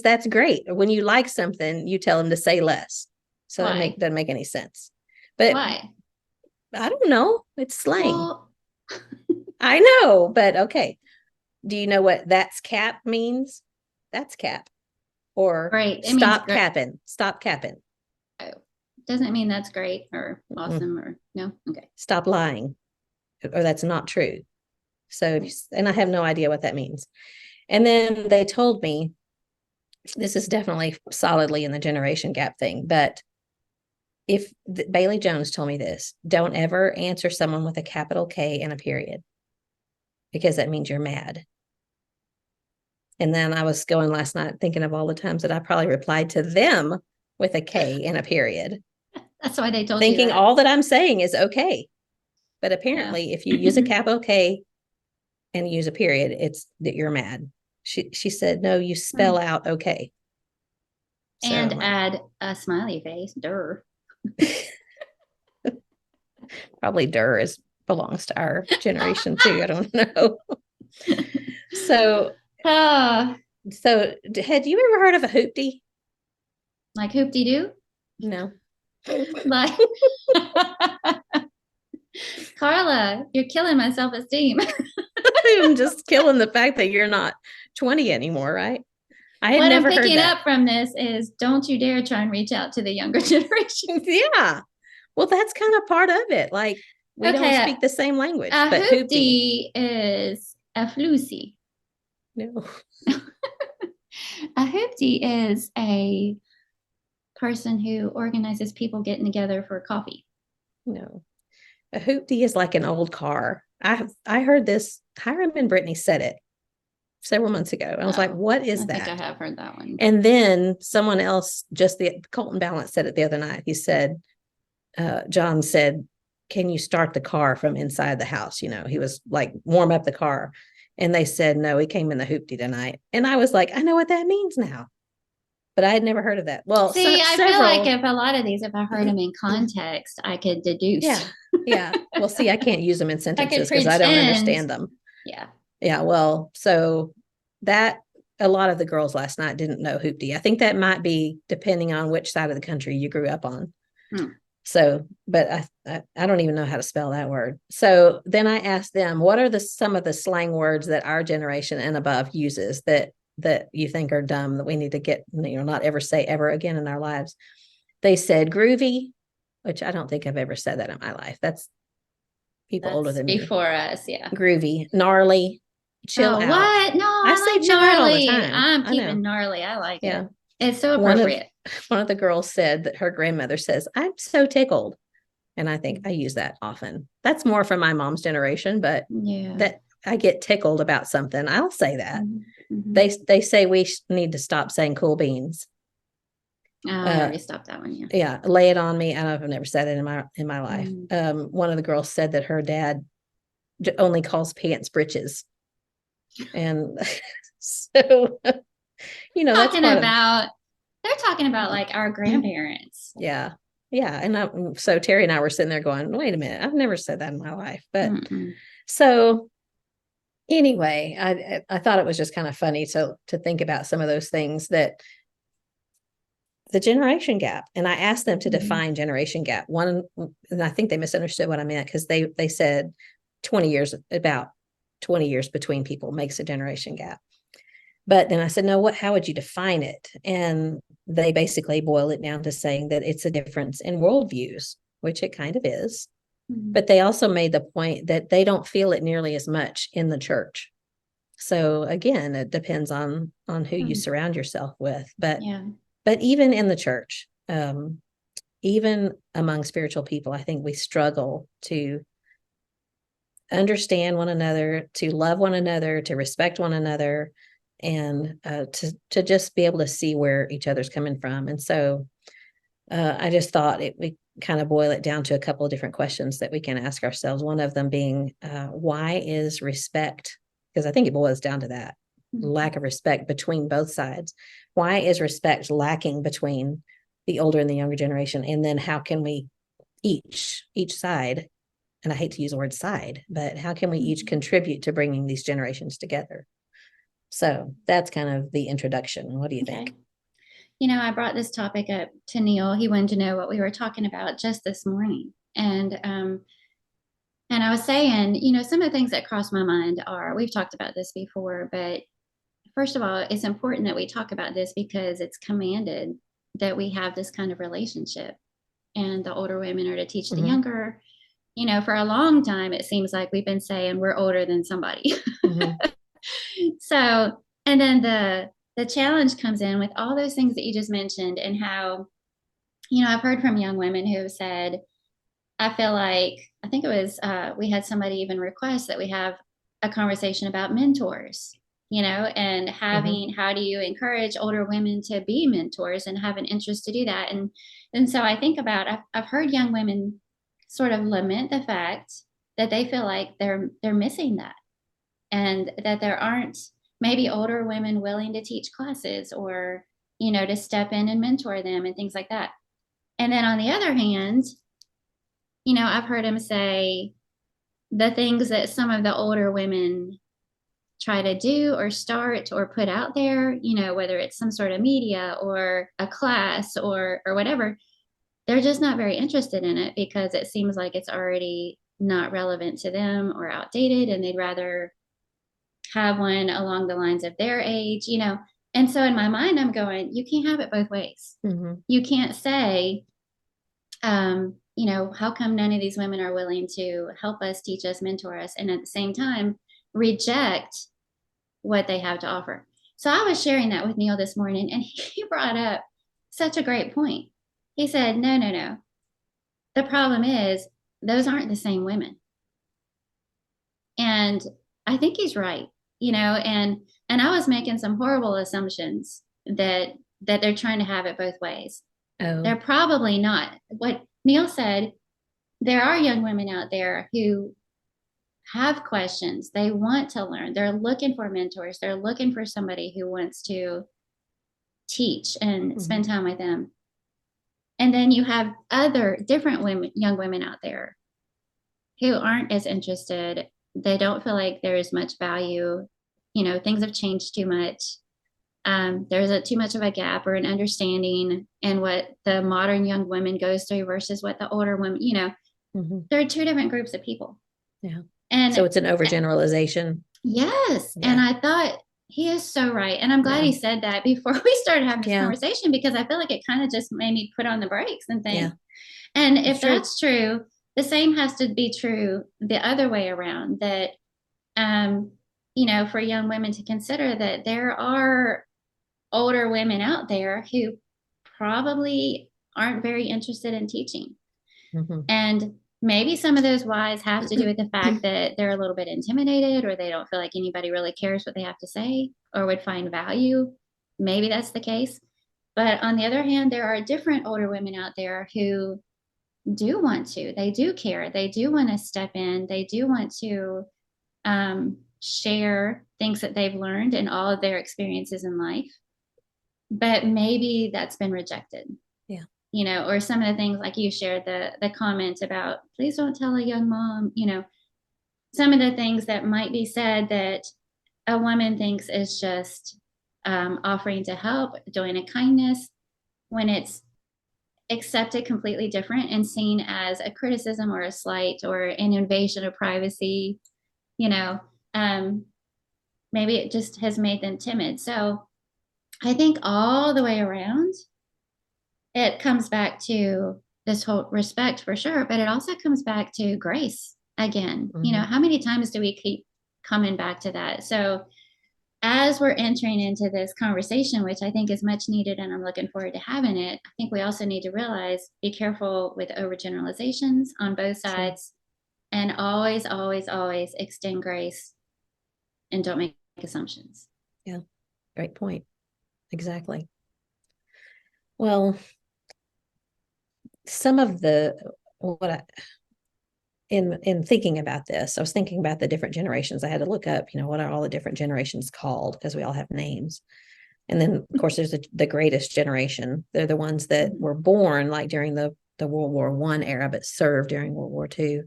that's great. When you like something, you tell them to say less. So that doesn't make any sense. But why? I don't know. It's slang. Well, I know, but okay. Do you know what that's cap means? That's cap. Or stop capping. Stop capping. Oh. Doesn't mean that's great or awesome or no. Okay. Stop lying. Or that's not true. So, and I have no idea what that means. And then they told me, this is definitely solidly in the generation gap thing, but Bailey Jones told me this, don't ever answer someone with a capital K and a period, because that means you're mad. And then I was going last night thinking of all the times that I probably replied to them with a K and a period. That's why they told thinking you that. All that I'm saying is okay. But apparently, if you use a capital K and use a period, it's that you're mad. She said, no, you spell out okay. And So add a smiley face. Durr. probably Durr belongs to our generation too. I don't know. So Oh, had you ever heard of a hoopty? like hoop-de doo. No. Like Carla, you're killing my self-esteem. I'm just killing the fact that you're not 20 anymore, right? I had What I'm never heard picking that. up from this is don't you dare try and reach out to the younger generation. Yeah. Well, that's kind of part of it. Like we don't Okay, speak the same language, a but hoopty. hoopty is a floozy. No. A hoopty is a person who organizes people getting together for coffee. No. A hoopty is like an old car. I heard this. Hiram and Brittany said it several months ago. I was like, what is that? I think I have heard that one. And then someone else, Colton Balance said it the other night. He said, John said, can you start the car from inside the house? You know, he was like, warm up the car. And they said, no, he came in the hoopty tonight. And I was like, I know what that means now. But I had never heard of that. Well, see, I feel like if a lot of these, if I heard them in context, I could deduce. Yeah. Yeah. Well, see, I can't use them in sentences because I don't understand them. Yeah. Yeah. Well, so that a lot of the girls last night didn't know hoopty. I think that might be depending on which side of the country you grew up on. So, but I don't even know how to spell that word. So then I asked them, what are some of the slang words that our generation and above uses that you think are dumb that we need to get, not ever say ever again in our lives? They said groovy, which I don't think I've ever said that in my life. That's people older than me. Before us, yeah. Groovy, gnarly, chill out. What? No, I say like chill out all the time. I'm keeping gnarly. I like it. It's so appropriate. One of the girls said that her grandmother says, I'm so tickled. And I think I use that often. That's more from my mom's generation, but that I get tickled about something, I'll say that. Mm-hmm. They say we need to stop saying cool beans. I already stopped that one. Yeah. Lay it on me. I don't know if I've never said it in my life. One of the girls said that her dad only calls pants britches. And so, they're talking about like our grandparents. Yeah. Yeah. And so Terry and I were sitting there going, wait a minute, I've never said that in my life. But so anyway, I thought it was just kind of funny to think about some of those things, that the generation gap. And I asked them to define generation gap. One, and I think they misunderstood what I meant, because they said about 20 years between people makes a generation gap. But then I said, no, how would you define it? And they basically boil it down to saying that it's a difference in worldviews, which it kind of is. Mm-hmm. But they also made the point that they don't feel it nearly as much in the church. So again, it depends on who you surround yourself with. But even in the church, even among spiritual people, I think we struggle to understand one another, to love one another, to respect one another, and to just be able to see where each other's coming from. And so I just thought we kind of boil it down to a couple of different questions that we can ask ourselves. One of them being, why is respect? Because I think it boils down to that lack of respect between both sides. Why is respect lacking between the older and the younger generation? And then how can we each side, and I hate to use the word side, but how can we each contribute to bringing these generations together? So that's kind of the introduction. What do you think? I brought this topic up to Neil. He wanted to know what we were talking about just this morning. And I was saying, some of the things that cross my mind are, we've talked about this before, but first of all, it's important that we talk about this because it's commanded that we have this kind of relationship. And the older women are to teach the younger. For a long time, it seems like we've been saying we're older than somebody. So, and then the challenge comes in with all those things that you just mentioned, and how, I've heard from young women who have said, I feel like, I think it was, we had somebody even request that we have a conversation about mentors, and having, how do you encourage older women to be mentors and have an interest to do that? And so I think about, I've heard young women sort of lament the fact that they feel like they're missing that, and that there aren't maybe older women willing to teach classes, or to step in and mentor them and things like that. And then on the other hand, I've heard him say the things that some of the older women try to do or start or put out there, whether it's some sort of media or a class or whatever, they're just not very interested in it because it seems like it's already not relevant to them or outdated, and they'd rather have one along the lines of their age. And so in my mind, I'm going, you can't have it both ways. Mm-hmm. You can't say, how come none of these women are willing to help us, teach us, mentor us, and at the same time reject what they have to offer. So I was sharing that with Neil this morning, and he brought up such a great point. He said, no. The problem is those aren't the same women. And I think he's right, and I was making some horrible assumptions that they're trying to have it both ways. Oh. They're probably not. What Neil said, there are young women out there who have questions. They want to learn. They're looking for mentors. They're looking for somebody who wants to teach and spend time with them. And then you have other different young women out there who aren't as interested. They don't feel like there is much value. Things have changed too much. There's too much of a gap or an understanding in what the modern young women goes through versus what the older women, there are two different groups of people. Yeah. And so it's an overgeneralization. Yes. Yeah. And I thought he is so right. And I'm glad he said that before we started having this conversation, because I feel like it kind of just made me put on the brakes and think, and if that's true, the same has to be true the other way around, that, for young women to consider that there are older women out there who probably aren't very interested in teaching. And maybe some of those whys have to do with the fact that they're a little bit intimidated, or they don't feel like anybody really cares what they have to say or would find value. Maybe that's the case. But on the other hand, there are different older women out there who do want to. They do care. They do want to step in. They do want to share things that they've learned and all of their experiences in life. But maybe that's been rejected. Yeah. Or some of the things like you shared, the comment about, please don't tell a young mom, some of the things that might be said that a woman thinks is just offering to help, doing a kindness, when it's accepted completely different and seen as a criticism or a slight or an invasion of privacy, maybe it just has made them timid. So I think all the way around, it comes back to this whole respect for sure, but it also comes back to grace again. How many times do we keep coming back to that? So as we're entering into this conversation, which I think is much needed and I'm looking forward to having it, I think we also need to realize, be careful with overgeneralizations on both sides, and always, always, always extend grace and don't make assumptions. Yeah, great point. Exactly. Well, some of in thinking about this, I was thinking about the different generations. I had to look up, what are all the different generations called, because we all have names. And then, of course, there's the greatest generation. They're the ones that were born like during the World War I era, but served during World War II.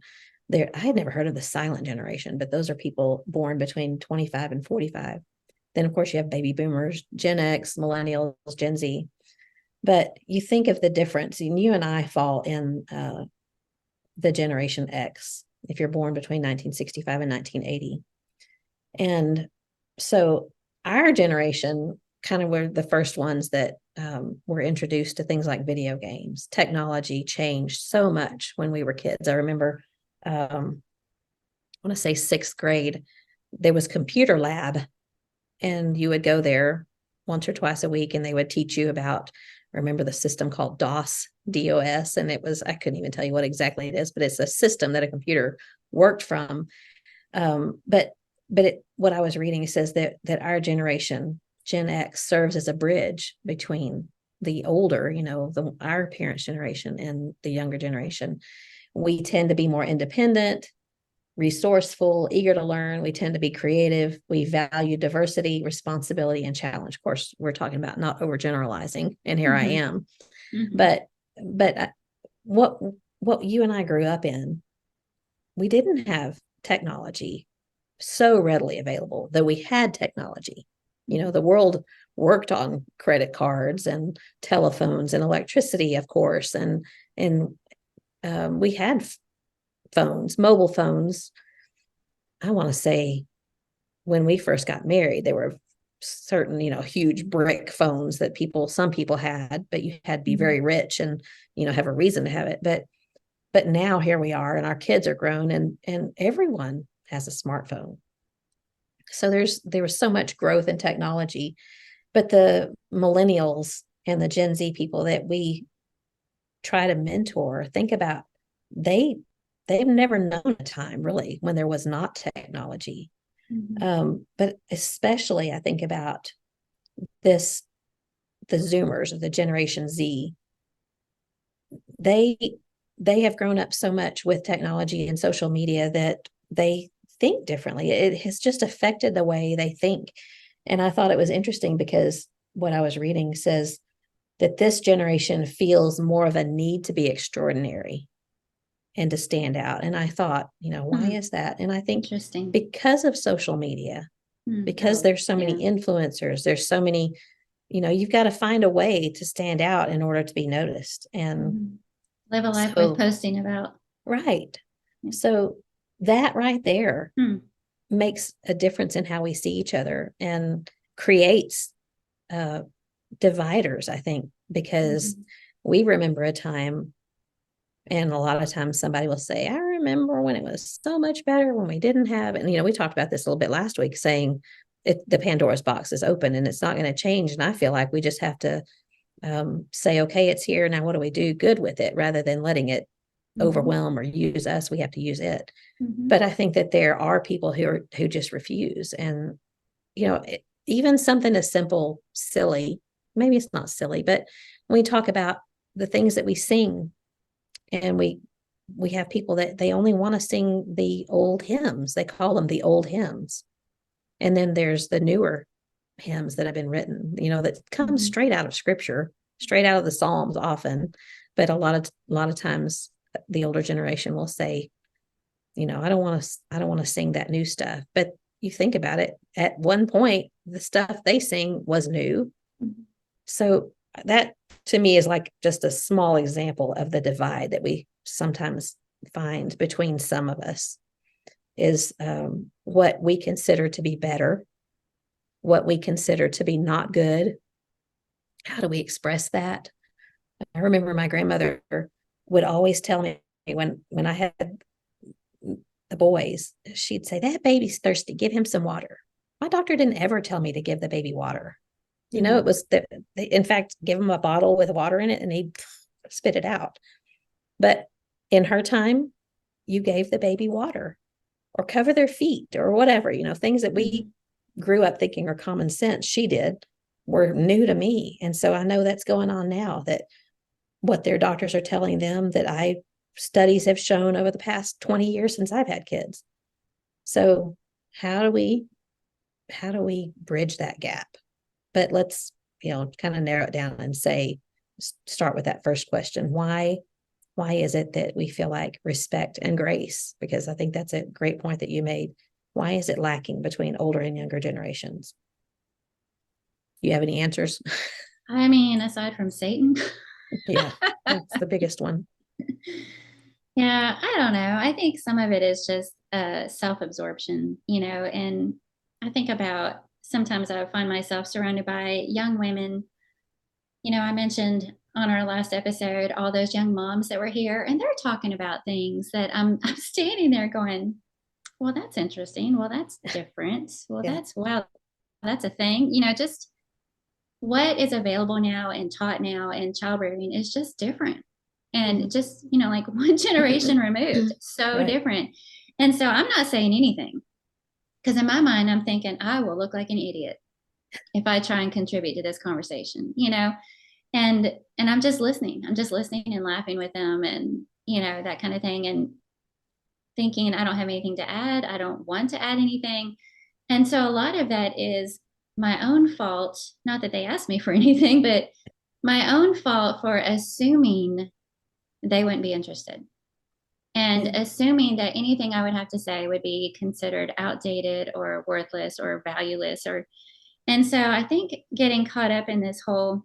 I had never heard of the silent generation, but those are people born between 25 and 45. Then, of course, you have baby boomers, Gen X, millennials, Gen Z. But you think of the difference, and you and I fall in the Generation X, if you're born between 1965 and 1980. And so our generation kind of were the first ones that were introduced to things like video games. Technology changed so much when we were kids. I remember, I want to say 6th grade, there was computer lab, and you would go there once or twice a week, and they would teach you about, remember the system called DOS, DOS, and it was, I couldn't even tell you what exactly it is, but it's a system that a computer worked from. But what I was reading says that our generation, Gen X, serves as a bridge between the older, our parents' generation and the younger generation. We tend to be more independent. resourceful, eager to learn. We tend to be creative. We value diversity, responsibility, and challenge. Of course, we're talking about not overgeneralizing, and here I am. But what you and I grew up in, we didn't have technology so readily available, though we had technology. The world worked on credit cards and telephones and electricity, of course, and we had phones, mobile phones. I want to say when we first got married, there were certain, huge brick phones that some people had, but you had to be very rich and, have a reason to have it. But now here we are, and our kids are grown, and everyone has a smartphone. So there was so much growth in technology, but the millennials and the Gen Z people that we try to mentor, think about, they've never known a time really when there was not technology. But especially I think about the Zoomers, or the Generation Z. They have grown up so much with technology and social media that they think differently. It has just affected the way they think. And I thought it was interesting because what I was reading says that this generation feels more of a need to be extraordinary and to stand out. And I thought, why is that? And I think because of social media, because there's so many influencers, there's so many, you've got to find a way to stand out in order to be noticed and live a life worth posting about. Right. So that right there makes a difference in how we see each other and creates dividers, I think, because we remember a time, and a lot of times somebody will say, I remember when it was so much better when we didn't have it. And, we talked about this a little bit last week, saying the Pandora's box is open and it's not going to change. And I feel like we just have to say, okay, it's here. Now, what do we do good with it rather than letting it overwhelm or use us? We have to use it. But I think that there are people who just refuse. And, even something as simple, silly, maybe it's not silly, but when we talk about the things that we sing, and we have people that they only want to sing the old hymns. They call them the old hymns. And then there's the newer hymns that have been written, that come straight out of scripture, straight out of the Psalms often. But a lot of times the older generation will say, I don't want to sing that new stuff. But you think about it, at one point, the stuff they sing was new. So that to me is like just a small example of the divide that we sometimes find between some of us, is what we consider to be better, what we consider to be not good. How do we express that? I remember my grandmother would always tell me when I had the boys, she'd say, that baby's thirsty, give him some water. My doctor didn't ever tell me to give the baby water. It was in fact, give him a bottle with water in it and he'd spit it out. But in her time, you gave the baby water or cover their feet or whatever, things that we grew up thinking are common sense. She did, were new to me. And so I know that's going on now, that what their doctors are telling them, that studies have shown over the past 20 years since I've had kids. So how do we bridge that gap? But let's, kind of narrow it down and start with that first question. Why is it that we feel like respect and grace? Because I think that's a great point that you made. Why is it lacking between older and younger generations? You have any answers? I mean, aside from Satan. Yeah, that's the biggest one. Yeah, I don't know. I think some of it is just self-absorption, and I think about sometimes I find myself surrounded by young women. I mentioned on our last episode all those young moms that were here, and they're talking about things that I'm standing there going, well, that's interesting. Well, that's different. Well, that's a thing. Just what is available now and taught now in child rearing is just different. And just, like one generation removed, so different. And so I'm not saying anything, because in my mind, I'm thinking I will look like an idiot if I try and contribute to this conversation, and I'm just listening. I'm just listening and laughing with them and, that kind of thing. And thinking I don't have anything to add. I don't want to add anything. And so a lot of that is my own fault. Not that they asked me for anything, but my own fault for assuming they wouldn't be interested and assuming that anything I would have to say would be considered outdated or worthless or valueless. And so I think getting caught up in this whole,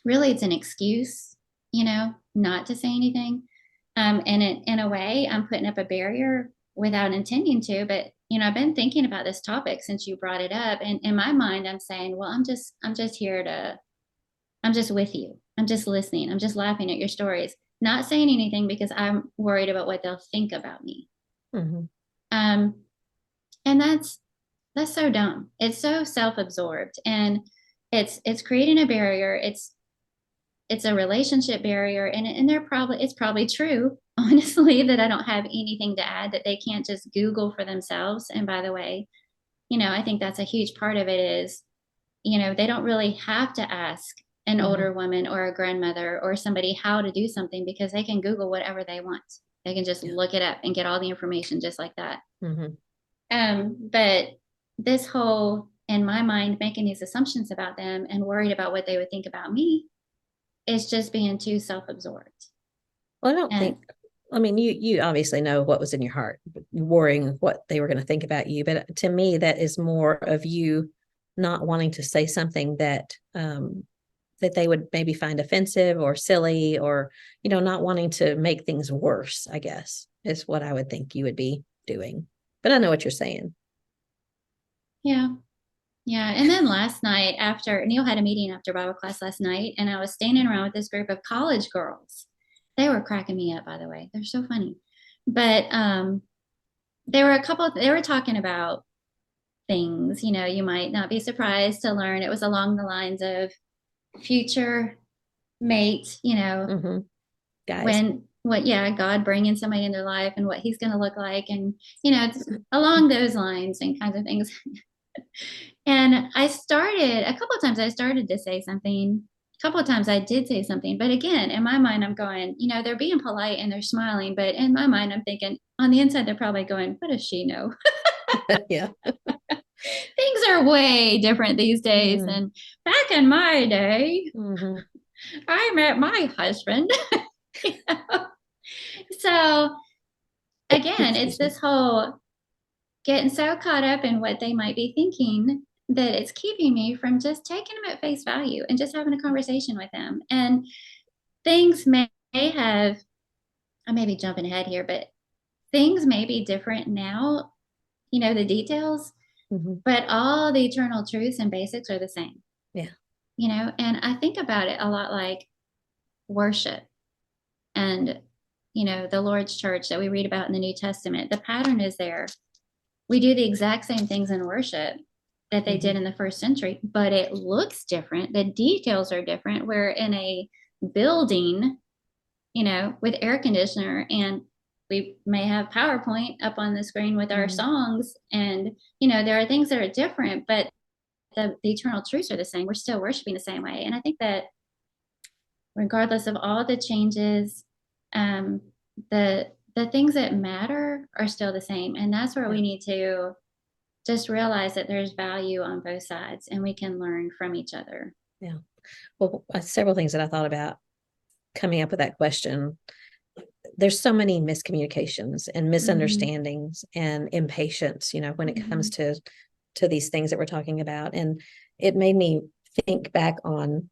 really it's an excuse, not to say anything. And in a way, I'm putting up a barrier without intending to, but I've been thinking about this topic since you brought it up. And in my mind, I'm saying, well, I'm just here I'm just with you. I'm just listening. I'm just laughing at your stories, not saying anything because I'm worried about what they'll think about me. Mm-hmm. And that's so dumb. It's so self-absorbed, and it's creating a barrier. It's a relationship barrier, and it's probably true, honestly, that I don't have anything to add, that they can't just Google for themselves. And by the way, I think that's a huge part of it is, they don't really have to ask an older woman or a grandmother or somebody how to do something, because they can Google whatever they want. They can just look it up and get all the information just like that. But this whole, in my mind, making these assumptions about them and worried about what they would think about me is just being too self-absorbed. Well, I don't think, I mean, you obviously know what was in your heart, worrying what they were going to think about you. But to me, that is more of you not wanting to say something that that they would maybe find offensive or silly, or, not wanting to make things worse, I guess, is what I would think you would be doing. But I know what you're saying. Yeah. Yeah. And then last night, after Neil had a meeting after Bible class last night, and I was standing around with this group of college girls. They were cracking me up, by the way. They're so funny. But they were talking about things, you might not be surprised to learn. It was along the lines of future mate, Guys. God bringing somebody in their life and what he's going to look like. And, along those lines and kinds of things. And a couple of times I started to say something. A couple of times I did say something, but again, in my mind, I'm going, they're being polite and they're smiling, but in my mind, I'm thinking on the inside, they're probably going, what does she know? Yeah. Things are way different these days. And back in my day, I met my husband. So again, it's this whole getting so caught up in what they might be thinking that it's keeping me from just taking them at face value and just having a conversation with them. And things may have, I may be jumping ahead here, but things may be different now, the details, but all the eternal truths and basics are the same. Yeah. And I think about it a lot like worship and, the Lord's church that we read about in the New Testament. The pattern is there. We do the exact same things in worship that they did in the first century, but it looks different. The details are different. We're in a building, with air conditioner, and we may have PowerPoint up on the screen with our songs. And, there are things that are different, but the eternal truths are the same. We're still worshiping the same way. And I think that regardless of all the changes, the things that matter are still the same. And that's where we need to just realize that there's value on both sides and we can learn from each other. Yeah. Well, several things that I thought about coming up with that question. There's so many miscommunications and misunderstandings and impatience, when it comes to these things that we're talking about. And it made me think back on,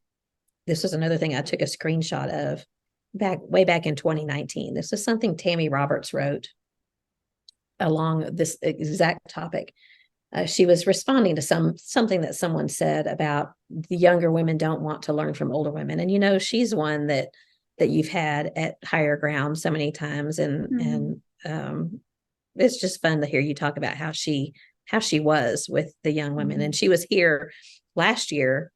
this was another thing I took a screenshot of way back in 2019. This is something Tammy Roberts wrote along this exact topic. She was responding to something that someone said about the younger women don't want to learn from older women. And, she's one that you've had at Higher Ground so many times. And it's just fun to hear you talk about how she was with the young women. And she was here last year,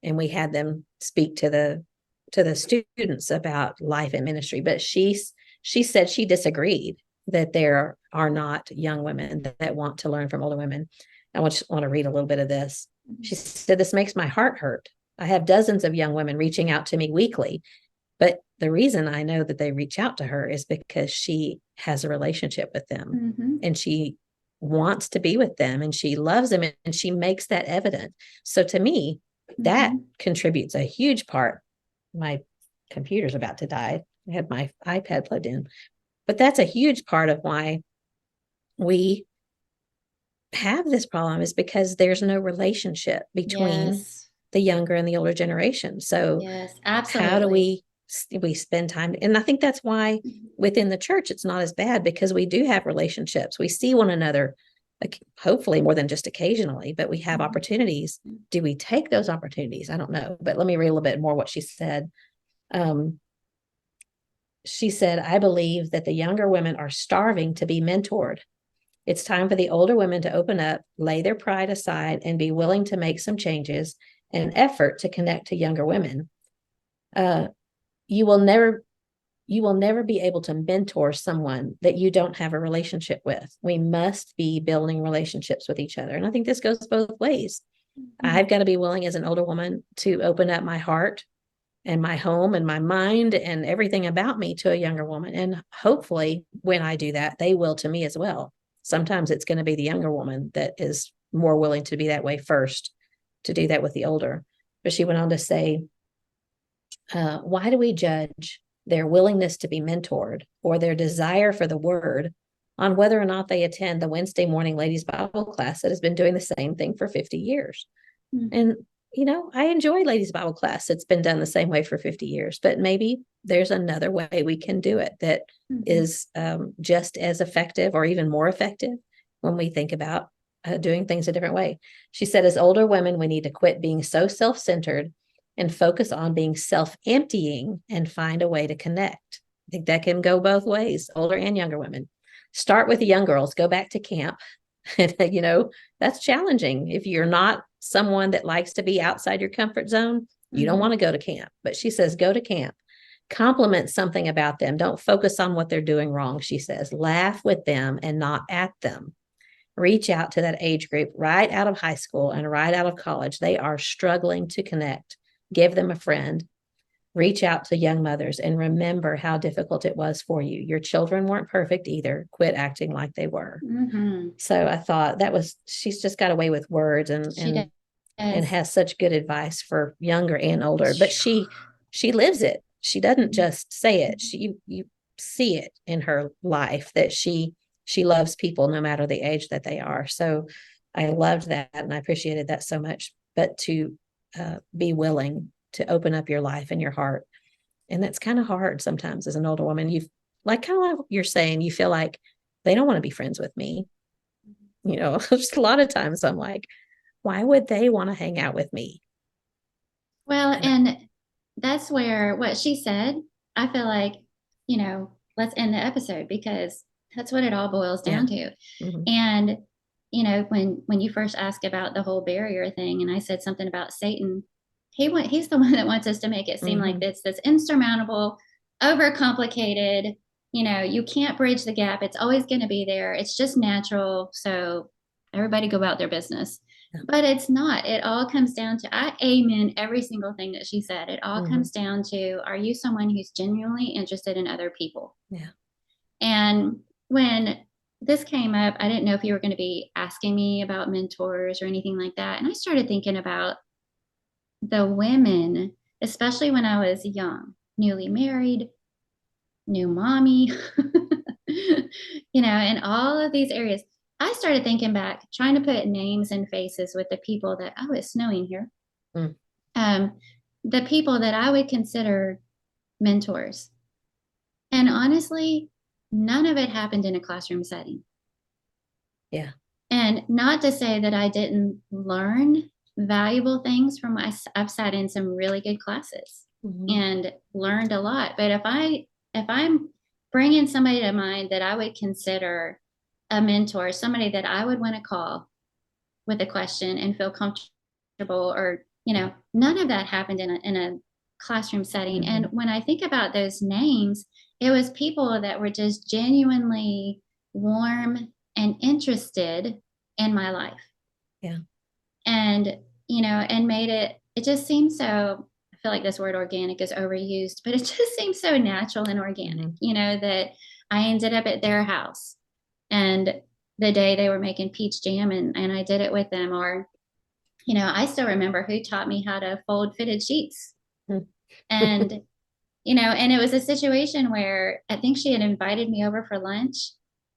and we had them speak to the students about life and ministry. But she said she disagreed that there are not young women that want to learn from older women. I just want to read a little bit of this. She said, "This makes my heart hurt. I have dozens of young women reaching out to me weekly, but the reason I know that they reach out to her is because she has a relationship with them, Mm-hmm. and she wants to be with them, and she loves them, and she makes that evident. So to me, that contributes a huge part. My computer's about to die. I had my iPad plugged in, but that's a huge part of why we have this problem, is because there's no relationship between Yes. the younger and the older generation. So Yes, how do absolutely. we spend time? And I think that's why within the church it's not as bad, because we do have relationships. We see one another, like, hopefully more than just occasionally, but we have opportunities. Do we take those opportunities? I don't know. But let me read a little bit more what she said. She said, I believe that the younger women are starving to be mentored. It's time for the older women to open up, lay their pride aside, and be willing to make some changes and effort to connect to younger women. Uh, you will never be able to mentor someone that you don't have a relationship with. We must be building relationships with each other. And I think this goes both ways. I've got to be willing as an older woman to open up my heart and my home and my mind and everything about me to a younger woman. And hopefully when I do that, they will to me as well. Sometimes it's going to be the younger woman that is more willing to be that way first, to do that with the older. But she went on to say, why do we judge their willingness to be mentored or their desire for the word on whether or not they attend the Wednesday morning ladies Bible class that has been doing the same thing for 50 years? And I enjoy ladies Bible class. It's been done the same way for 50 years, but maybe there's another way we can do it that is just as effective or even more effective when we think about doing things a different way. She said, as older women, we need to quit being so self-centered and focus on being self-emptying and find a way to connect. I think that can go both ways, older and younger women. Start with the young girls, go back to camp. And, that's challenging. If you're not someone that likes to be outside your comfort zone, you don't want to go to camp. But she says, go to camp. Compliment something about them. Don't focus on what they're doing wrong, she says. Laugh with them and not at them. Reach out to that age group right out of high school and right out of college. They are struggling to connect. Give them a friend. Reach out to young mothers and remember how difficult it was for you. Your children weren't perfect either. Quit acting like they were. So I thought she's just got away with words and has such good advice for younger and older, but she lives it. She doesn't just say it. You see it in her life that she loves people no matter the age that they are. So I loved that and I appreciated that so much. But to be willing to open up your life and your heart. And that's kind of hard sometimes as an older woman. Kind of like you're saying, you feel like they don't want to be friends with me. Just a lot of times I'm like, why would they want to hang out with me? Well, and that's where what she said, I feel like, let's end the episode because that's what it all boils down to. And, when you first asked about the whole barrier thing, and I said something about Satan, he's the one that wants us to make it seem like this insurmountable, overcomplicated, you can't bridge the gap. It's always going to be there. It's just natural. So everybody go about their business. Yeah. But it's not. It all comes down to, I amen every single thing that she said. It all comes down to, are you someone who's genuinely interested in other people? Yeah. And when this came up, I didn't know if you were going to be asking me about mentors or anything like that. And I started thinking about the women, especially when I was young, newly married, new mommy, in all of these areas. I started thinking back, trying to put names and faces with the people that, it's snowing here. The people that I would consider mentors. And honestly, none of it happened in a classroom setting. Yeah. And not to say that I didn't learn valuable things from I've sat in some really good classes and learned a lot. But if I'm bringing somebody to mind that I would consider a mentor, somebody that I would want to call with a question and feel comfortable, or none of that happened in a classroom setting. And when I think about those names, it was people that were just genuinely warm and interested in my life. Yeah. And and made it just seems so, I feel like this word organic is overused, but it just seems so natural and organic, that I ended up at their house, and the day they were making peach jam, and I did it with them. Or, I still remember who taught me how to fold fitted sheets. And, and it was a situation where I think she had invited me over for lunch.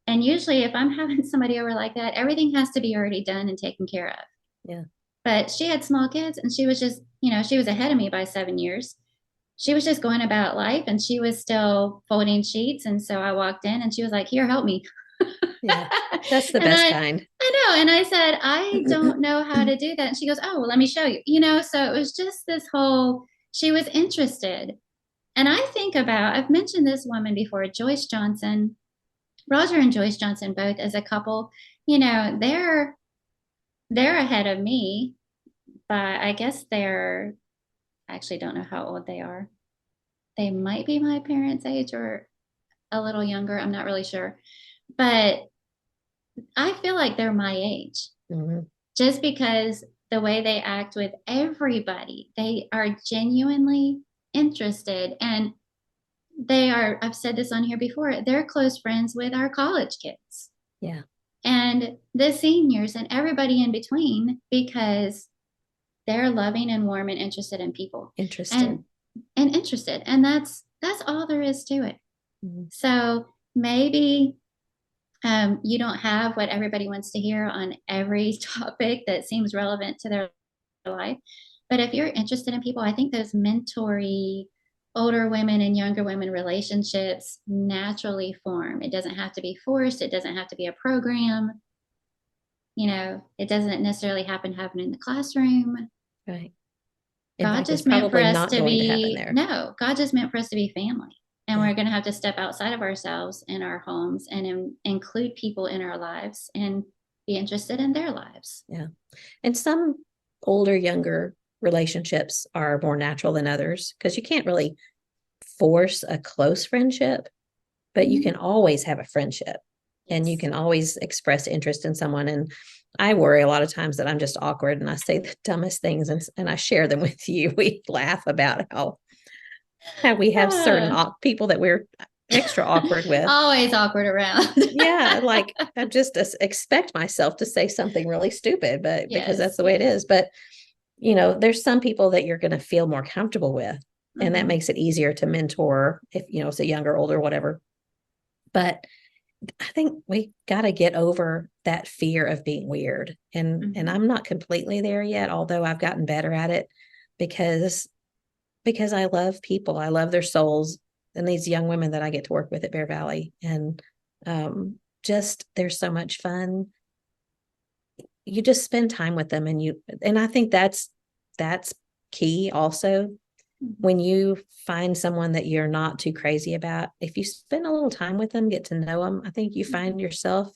And usually if I'm having somebody over like that, everything has to be already done and taken care of. Yeah. But she had small kids, and she was just, she was ahead of me by 7 years. She was just going about life, and she was still folding sheets. And so I walked in and she was like, "Here, help me." Yeah. That's the And best kind. I know. And I said, "I don't know how to do that." And she goes, "Oh, well, let me show you." So it was just this whole, she was interested. And I think about, I've mentioned this woman before, Joyce Johnson. Roger and Joyce Johnson, both as a couple, they're ahead of me, but I guess I actually don't know how old they are. They might be my parents' age or a little younger. I'm not really sure. But I feel like they're my age, just because the way they act with everybody, they are genuinely interested. And I've said this on here before, they're close friends with our college kids. Yeah. And the seniors and everybody in between, because they're loving and warm and interested in people. Interested. And interested. And that's all there is to it. So maybe you don't have what everybody wants to hear on every topic that seems relevant to their life. But if you're interested in people, I think those mentory older women and younger women relationships naturally form. It doesn't have to be forced. It doesn't have to be a program. It doesn't necessarily happen in the classroom. Right. God just meant for us to be, no, God just meant for us to be family. And we're going to have to step outside of ourselves in our homes and include people in our lives and be interested in their lives. Yeah. And some older, younger relationships are more natural than others, because you can't really force a close friendship, but you can always have a friendship, and you can always express interest in someone. And I worry a lot of times that I'm just awkward and I say the dumbest things, and I share them with you. We laugh about how we have certain people that we're extra awkward with. Always awkward around. Yeah. Like I just expect myself to say something really stupid, but because that's the way it is. But, there's some people that you're going to feel more comfortable with, and that makes it easier to mentor if, it's a younger, older, whatever. But I think we got to get over that fear of being weird. And I'm not completely there yet, although I've gotten better at it, because I love people. I love their souls, and these young women that I get to work with at Bear Valley. And just, there's so much fun. You just spend time with them, and I think that's key also. When you find someone that you're not too crazy about, if you spend a little time with them, get to know them, I think you find yourself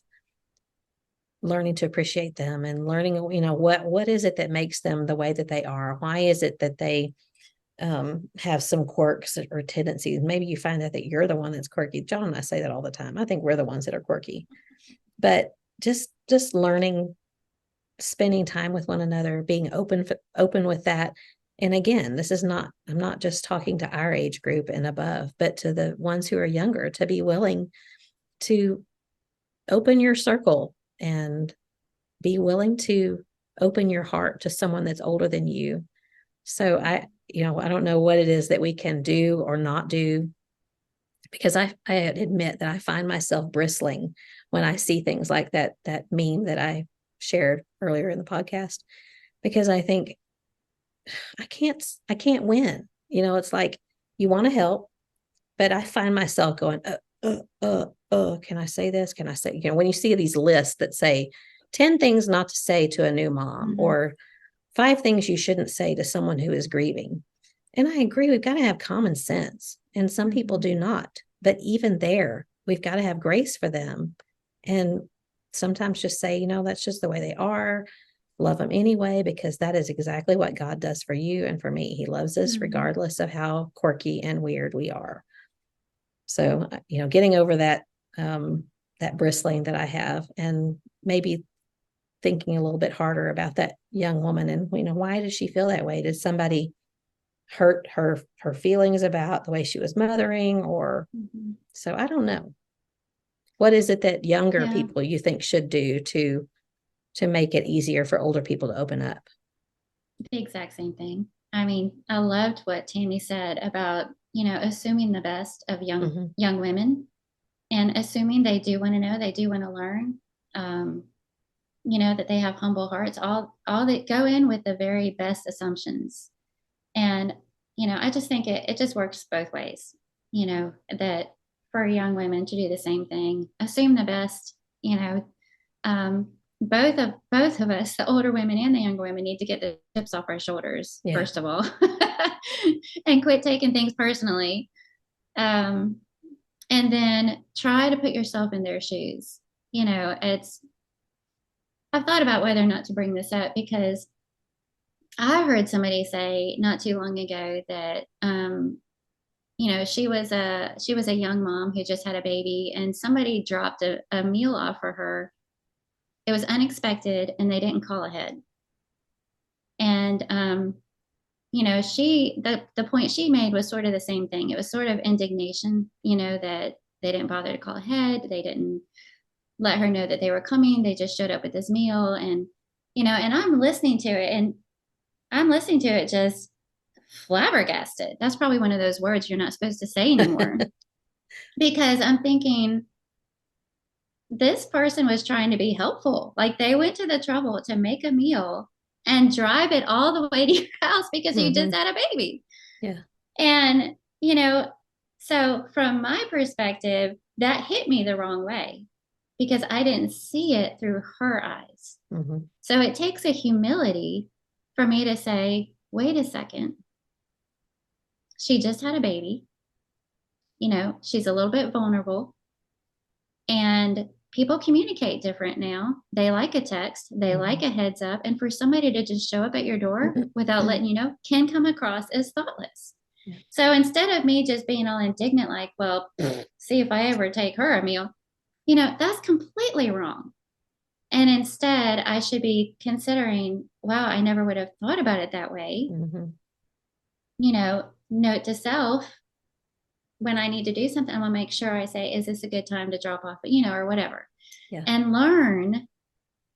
learning to appreciate them and learning, what is it that makes them the way that they are? Why is it that they have some quirks or tendencies? Maybe you find that you're the one that's quirky. John and I say that all the time. I think we're the ones that are quirky, but just learning, spending time with one another, being open with that. And again, I'm not just talking to our age group and above, but to the ones who are younger, to be willing to open your circle and be willing to open your heart to someone that's older than you. So I don't know what it is that we can do or not do, because I admit that I find myself bristling when I see things like that meme that I shared earlier in the podcast, because I think I can't win. It's like you want to help, but I find myself going, can I say this? Can I say, when you see these lists that say 10 things not to say to a new mom, or 5 things you shouldn't say to someone who is grieving. And I agree, we've got to have common sense, and some people do not. But even there, we've got to have grace for them. And sometimes just say, that's just the way they are. Love them anyway, because that is exactly what God does for you and for me. He loves us regardless of how quirky and weird we are. So, getting over that bristling that I have, and maybe thinking a little bit harder about that young woman, and why does she feel that way? Did somebody hurt her feelings about the way she was mothering, or so I don't know. What is it that younger Yeah. people you think should do to make it easier for older people to open up? The exact same thing. I mean, I loved what Tammy said about, assuming the best of Mhm. young women and assuming they do want to know, they do want to learn. Um, that they have humble hearts, all that go in with the very best assumptions. And, I just think it just works both ways, that for young women to do the same thing, assume the best, um, both of us, the older women and the younger women, need to get the chips off our shoulders, Yeah. first of all, and quit taking things personally. Um, and then try to put yourself in their shoes. I've thought about whether or not to bring this up because I heard somebody say not too long ago that she was a young mom who just had a baby, and somebody dropped a meal off for her. It was unexpected, and they didn't call ahead. And the point she made was sort of the same thing. It was sort of indignation, that they didn't bother to call ahead. They didn't let her know that they were coming. They just showed up with this meal, and I'm listening to it, and I'm listening to it just flabbergasted. That's probably one of those words you're not supposed to say anymore. Because I'm thinking, this person was trying to be helpful. Like, they went to the trouble to make a meal and drive it all the way to your house because you just had a baby. Yeah. And, so from my perspective, that hit me the wrong way because I didn't see it through her eyes. Mm-hmm. So it takes a humility for me to say, wait a second. She just had a baby. She's a little bit vulnerable. And people communicate different now. They like a text, they like a heads up. And for somebody to just show up at your door without letting you know can come across as thoughtless. Yeah. So instead of me just being all indignant, like, well, see if I ever take her a meal, that's completely wrong. And instead, I should be considering, wow, I never would have thought about it that way. Mm-hmm. Note to self, when I need to do something, I'm gonna make sure I say, is this a good time to drop off, or whatever. Yeah. And learn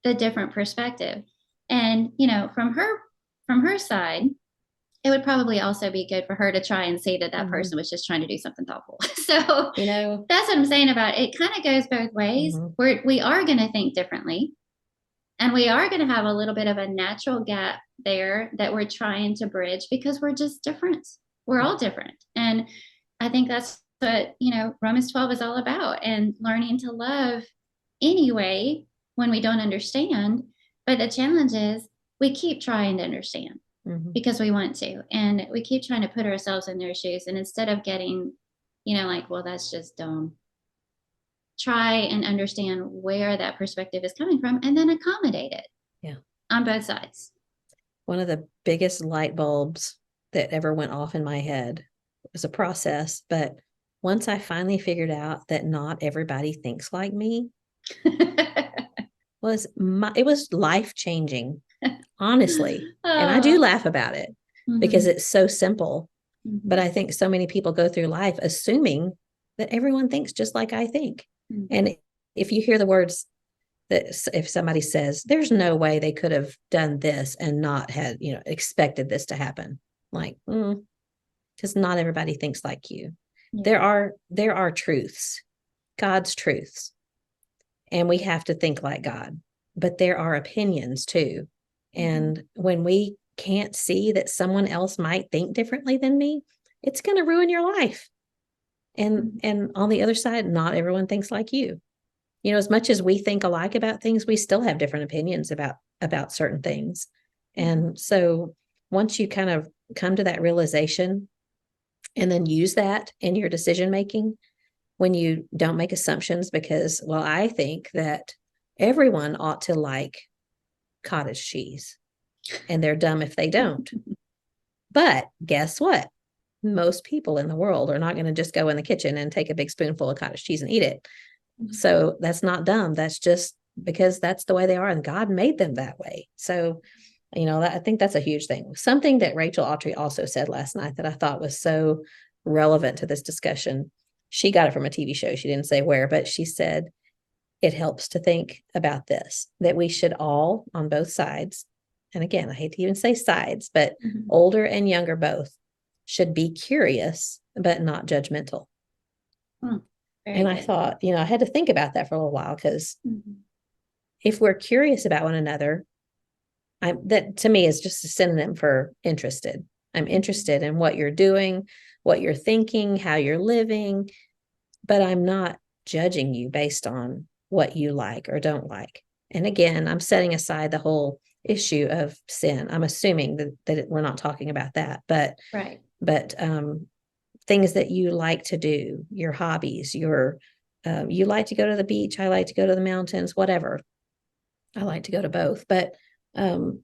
the different perspective. And, from her side, it would probably also be good for her to try and see that person was just trying to do something thoughtful. So, that's what I'm saying about it. It kind of goes both ways. We are going to think differently. And we are going to have a little bit of a natural gap there that we're trying to bridge because we're just different. We're all different. And I think that's what, Romans 12 is all about, and learning to love anyway when we don't understand. But the challenge is we keep trying to understand because we want to. And we keep trying to put ourselves in their shoes. And instead of getting, like, well, that's just dumb, try and understand where that perspective is coming from and then accommodate it. Yeah. On both sides. One of the biggest light bulbs that ever went off in my head was a process, but once I finally figured out that not everybody thinks like me, it was life-changing, honestly. And I do laugh about it because it's so simple. But I think so many people go through life assuming that everyone thinks just like I think. And if you hear the words that if somebody says, there's no way they could have done this and not had, expected this to happen, like, because not everybody thinks like you. Yeah. There are truths, God's truths, and we have to think like God, but there are opinions too. And when we can't see that someone else might think differently than me, it's going to ruin your life. And on the other side, not everyone thinks like you. As much as we think alike about things, we still have different opinions about certain things. And so once you kind of come to that realization and then use that in your decision making, when you don't make assumptions, because, well, I think that everyone ought to like cottage cheese and they're dumb if they don't. But guess what? Most people in the world are not going to just go in the kitchen and take a big spoonful of cottage cheese and eat it. So that's not dumb. That's just because that's the way they are, and God made them that way. So, I think that's a huge thing. Something that Rachel Autry also said last night that I thought was so relevant to this discussion she got it from a TV show. She didn't say where, but she said, it helps to think about this, that we should all on both sides. And again, I hate to even say sides, but older and younger both should be curious, but not judgmental. And good. I thought, I had to think about that for a little while, because if we're curious about one another, that to me is just a synonym for interested. I'm interested in what you're doing, what you're thinking, how you're living, but I'm not judging you based on what you like or don't like. And again, I'm setting aside the whole issue of sin. I'm assuming that we're not talking about that, but right. But things that you like to do, your hobbies, you like to go to the beach, I like to go to the mountains, whatever. I like to go to both, but I'm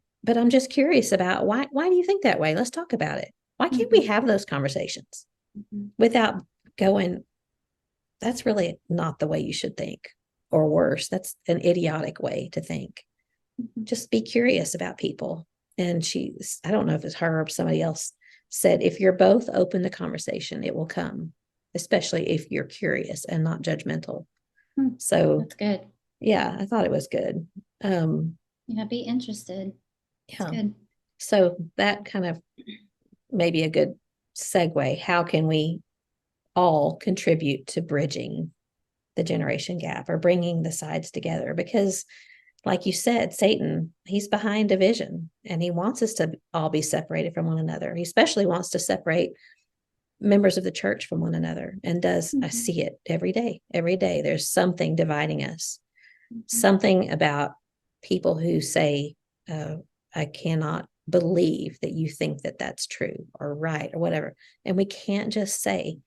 just curious about why do you think that way? Let's talk about it. Why can't we have those conversations without going, that's really not the way you should think, or worse, that's an idiotic way to think. Just be curious about people. And I don't know if it's her or somebody else said, if you're both open to conversation, it will come, especially if you're curious and not judgmental. So that's good. Yeah, I thought it was good. Be interested. Yeah. Good. So that kind of may be a good segue. How can we all contribute to bridging the generation gap or bringing the sides together? Because like you said, Satan, he's behind division, and he wants us to all be separated from one another. He especially wants to separate members of the church from one another, and I see it every day. Every day there's something dividing us, something about people who say, I cannot believe that you think that that's true or right or whatever. And we can't just say,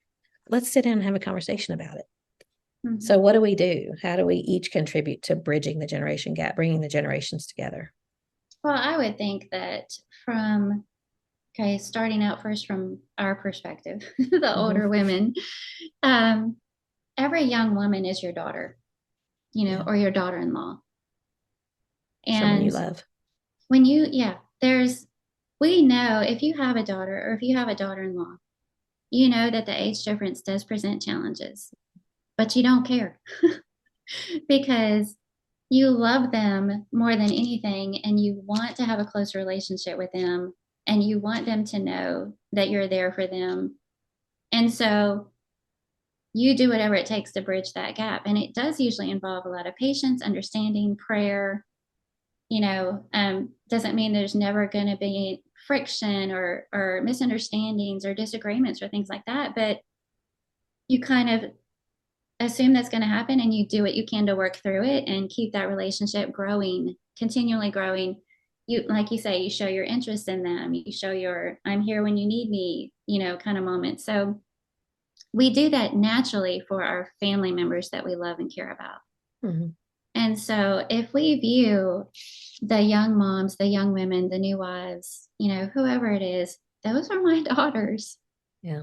let's sit down and have a conversation about it. So what do we do? How do we each contribute to bridging the generation gap, bringing the generations together? Well, I would think that starting out first from our perspective, the older women, every young woman is your daughter, or your daughter-in-law. And someone you love. We know if you have a daughter or if you have a daughter-in-law, you know that the age difference does present challenges, but you don't care because you love them more than anything, and you want to have a close relationship with them, and you want them to know that you're there for them. And so you do whatever it takes to bridge that gap. And it does usually involve a lot of patience, understanding, prayer. Doesn't mean there's never going to be friction or misunderstandings or disagreements or things like that, but you kind of assume that's going to happen, and you do what you can to work through it and keep that relationship growing, continually growing. You, like you say, you show your interest in them. You show your I'm here when you need me, kind of moment. So we do that naturally for our family members that we love and care about. And so if we view the young moms, the young women, the new wives, whoever it is, those are my daughters. Yeah.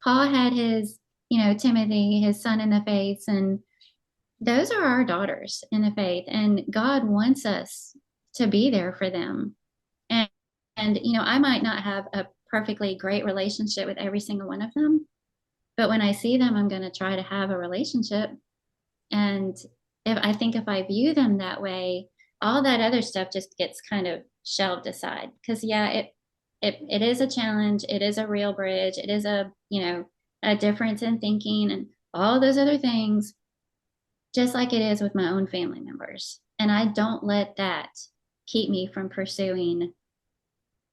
Paul had his Timothy, his son in the faith, and those are our daughters in the faith, and God wants us to be there for them. And I might not have a perfectly great relationship with every single one of them, but when I see them, I'm going to try to have a relationship. And if I view them that way, all that other stuff just gets kind of shelved aside, because it is a challenge. It is a real bridge. It is a difference in thinking and all those other things, just like it is with my own family members. And I don't let that keep me from pursuing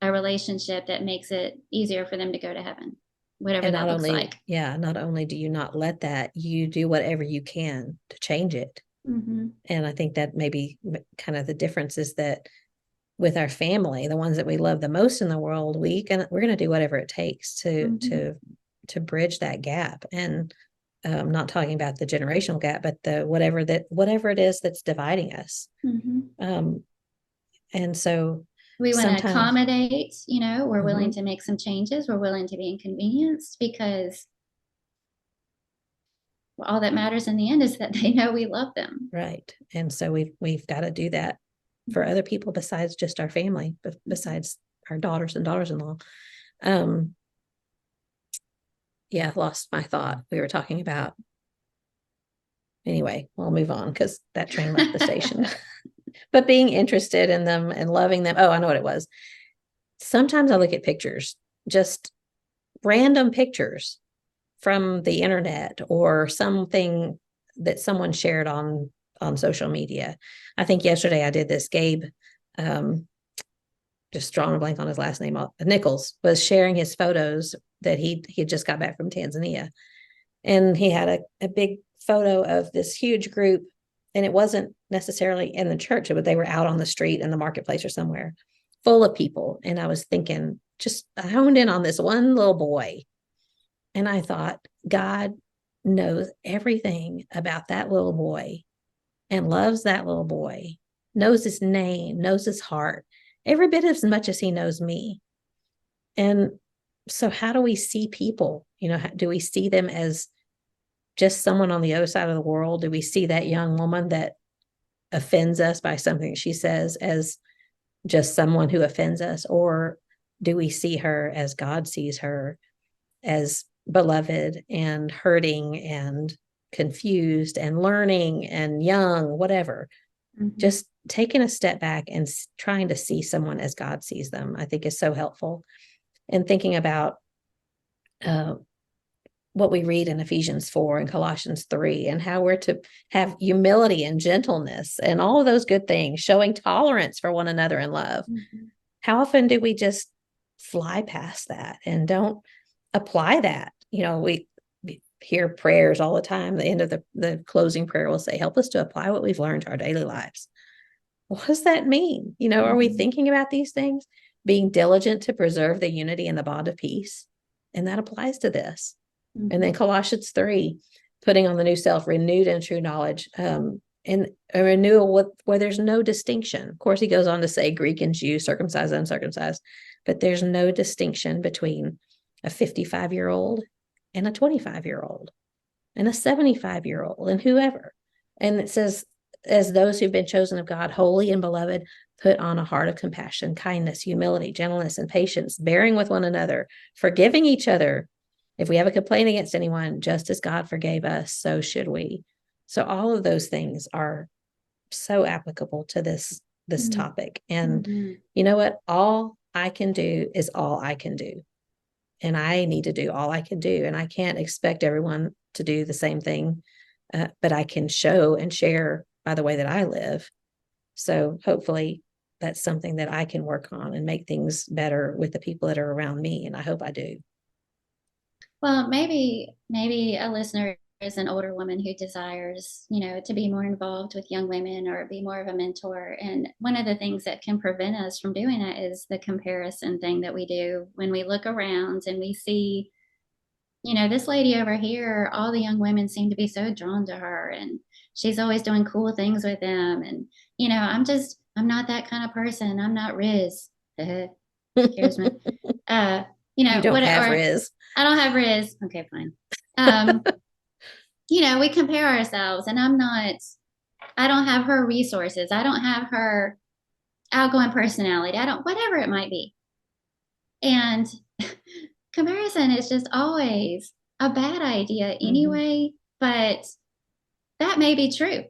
a relationship that makes it easier for them to go to heaven, whatever that looks like. Yeah. Not only do you not let that, you do whatever you can to change it. And I think that maybe kind of the difference is that with our family, the ones that we love the most in the world, we're going to do whatever it takes to bridge that gap. And not talking about the generational gap, but whatever it is that's dividing us. And so we want to accommodate, we're willing to make some changes. We're willing to be inconvenienced, because all that matters in the end is that they know we love them. Right. And so we've got to do that for other people besides just our family, but besides our daughters and daughters-in-law. yeah, lost my thought. We were talking about, anyway, we'll move on because that train left the station. But being interested in them and loving them. Oh, I know what it was. Sometimes I look at pictures, just random pictures from the internet or something that someone shared on social media. I think yesterday I did this. Gabe, just drawing a blank on his last name, Nichols, was sharing his photos that he had just got back from Tanzania, and he had a big photo of this huge group, and it wasn't necessarily in the church, but they were out on the street in the marketplace or somewhere, full of people. And I was thinking, just I honed in on this one little boy, and I thought, God knows everything about that little boy and loves that little boy, knows his name, knows his heart, every bit as much as he knows me. And so, how do we see people? Do we see them as just someone on the other side of the world? Do we see that young woman that offends us by something she says as just someone who offends us? Or do we see her as God sees her, as beloved and hurting and confused and learning and young, whatever? Mm-hmm. Just taking a step back and trying to see someone as God sees them, I think is so helpful. And thinking about what we read in Ephesians 4 and Colossians 3, and how we're to have humility and gentleness and all of those good things, showing tolerance for one another in love. Mm-hmm. How often do we just fly past that and don't apply that? We hear prayers all the time. The end of the closing prayer will say, help us to apply what we've learned to our daily lives. What does that mean? Mm-hmm. Are we thinking about these things? Being diligent to preserve the unity and the bond of peace. And that applies to this. Mm-hmm. And then Colossians 3, putting on the new self, renewed in true knowledge, and a renewal where there's no distinction. Of course, he goes on to say Greek and Jew, circumcised, uncircumcised, but there's no distinction between a 55-year-old and a 25-year-old and a 75-year-old and whoever. And it says, as those who've been chosen of God, holy and beloved, put on a heart of compassion, kindness, humility, gentleness, and patience, bearing with one another, forgiving each other. If we have a complaint against anyone, just as God forgave us, so should we. So all of those things are so applicable to this mm-hmm. topic. And mm-hmm. you know what? All I can do is all I can do. And I need to do all I can do. And I can't expect everyone to do the same thing, but I can show and share by the way that I live. So hopefully that's something that I can work on and make things better with the people that are around me. And I hope I do. Well, maybe a listener is an older woman who desires, to be more involved with young women or be more of a mentor. And one of the things that can prevent us from doing that is the comparison thing that we do when we look around and we see, this lady over here, all the young women seem to be so drawn to her and she's always doing cool things with them. And, I'm not that kind of person. I'm not Riz. Scares me. You don't have Riz. I don't have Riz. Okay, fine. We compare ourselves and I don't have her resources. I don't have her outgoing personality. Whatever it might be. And comparison is just always a bad idea anyway, mm-hmm. but that may be true.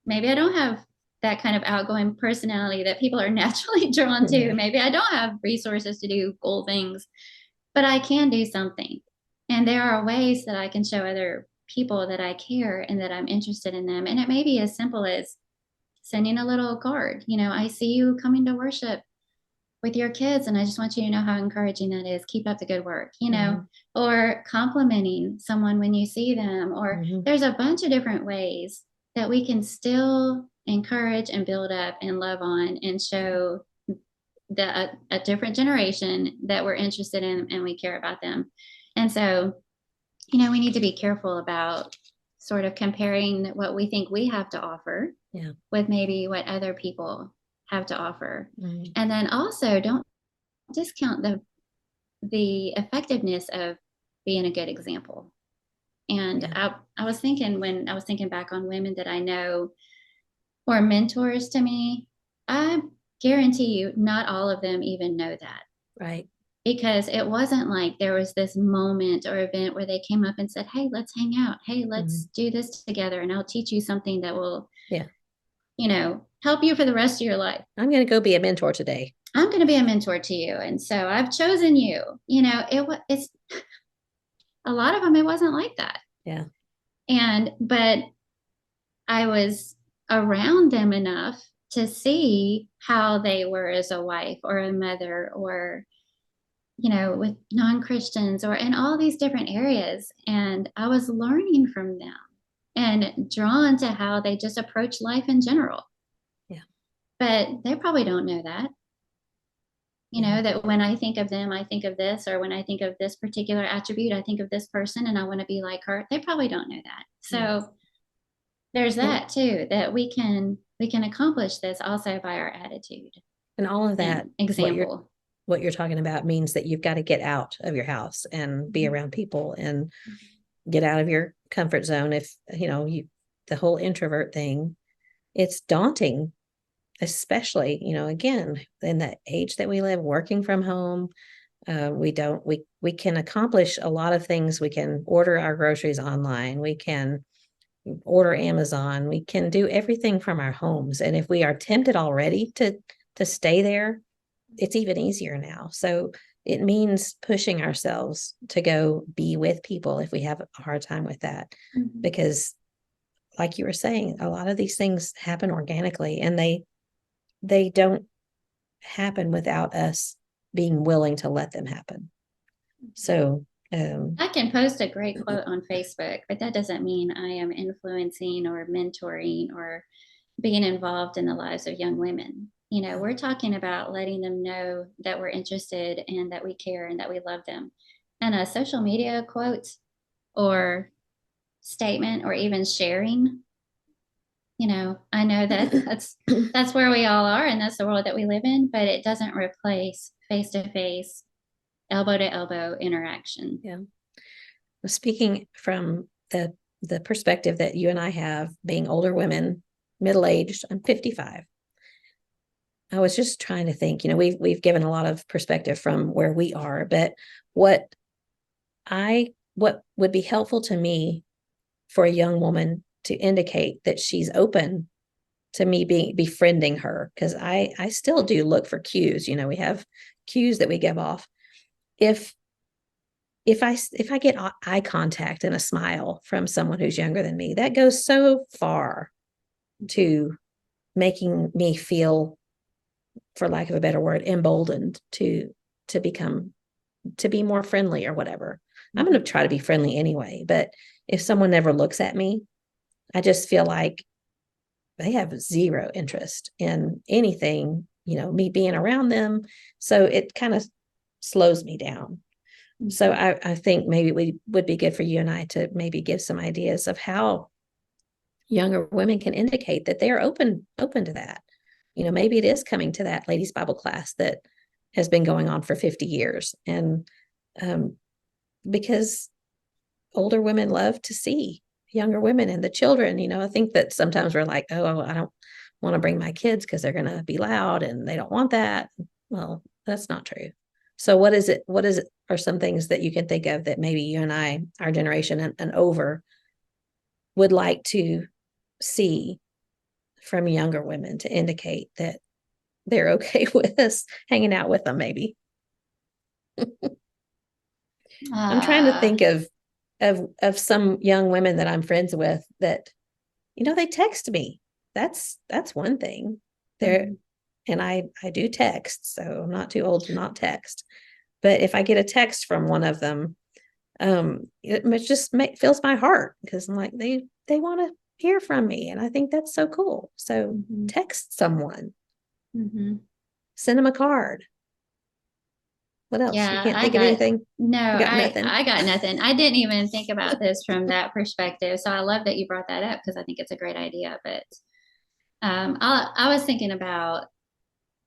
Maybe I don't have that kind of outgoing personality that people are naturally drawn to. Yeah. Maybe I don't have resources to do cool things, but I can do something. And there are ways that I can show other people that I care and that I'm interested in them. And it may be as simple as sending a little card. I see you coming to worship with your kids, and I just want you to know how encouraging that is. Keep up the good work, mm-hmm. or complimenting someone when you see them, or mm-hmm. there's a bunch of different ways that we can still encourage and build up and love on and show a different generation that we're interested in and we care about them. And so, we need to be careful about sort of comparing what we think we have to offer with maybe what other people have to offer. Mm-hmm. And then also don't discount the effectiveness of being a good example. And I was thinking, when I was thinking back on women that I know were mentors to me, I guarantee you not all of them even know that. Right. because it wasn't like there was this moment or event where they came up and said, "Hey, let's hang out. Hey, let's do this together, and I'll teach you something that will, Yeah. help you for the rest of your life. I'm going to go be a mentor today. I'm going to be a mentor to you, and so I've chosen you." It's a lot of them. It wasn't like that, Yeah. but I was around them enough to see how they were as a wife or a mother, or with non-Christians, or in all these different areas. And I was learning from them and drawn to how they just approach life in general. Yeah. But they probably don't know that. That when I think of them, I think of this, or when I think of this particular attribute, I think of this person and I want to be like her. They probably don't know that. So there's that too, that we can accomplish this also by our attitude. And all of that example. What you're talking about means that you've got to get out of your house and be around people and get out of your comfort zone. If the whole introvert thing, it's daunting, especially again in the age that we live, working from home. We can accomplish a lot of things. We can order our groceries online. We can order Amazon. We can do everything from our homes. And if we are tempted already to stay there, it's even easier now. So it means pushing ourselves to go be with people if we have a hard time with that. Because like you were saying, a lot of these things happen organically, and they don't happen without us being willing to let them happen. So I can post a great quote on Facebook, but that doesn't mean I am influencing or mentoring or being involved in the lives of young women. We're talking about letting them know that we're interested and that we care and that we love them. And a social media quote or statement or even sharing, I know that that's where we all are, and that's the world that we live in, but it doesn't replace face-to-face, elbow-to-elbow interaction. Yeah. Speaking from the perspective that you and I have, being older women, middle-aged, I'm 55. I was just trying to think, we've given a lot of perspective from where we are, but what would be helpful to me for a young woman to indicate that she's open to me befriending her, because I still do look for cues. We have cues that we give off. If I get eye contact and a smile from someone who's younger than me, that goes so far to making me feel, for lack of a better word, emboldened to be more friendly or whatever. I'm going to try to be friendly anyway, but if someone never looks at me, I just feel like they have zero interest in anything, me being around them. So it kind of slows me down. So I think maybe we would be good for you and I to maybe give some ideas of how younger women can indicate that they are open to that. Maybe it is coming to that ladies' Bible class that has been going on for 50 years. And because older women love to see younger women and the children. I think that sometimes we're like, oh, I don't want to bring my kids because they're going to be loud and they don't want that. Well, that's not true. So what is it are some things that you can think of that maybe you and I, our generation and over, would like to see from younger women to indicate that they're okay with us hanging out with them? Maybe I'm trying to think of some young women that I'm friends with that, they text me. That's one thing. And I do text, so I'm not too old to not text. But if I get a text from one of them, it just fills my heart, because I'm like, they want to hear from me, and I think that's so cool. So text someone, send them a card. What else? Yeah, you can't think of anything? No, nothing. I got nothing. I didn't even think about this from that perspective. So I love that you brought that up, because I think it's a great idea. But I was thinking about,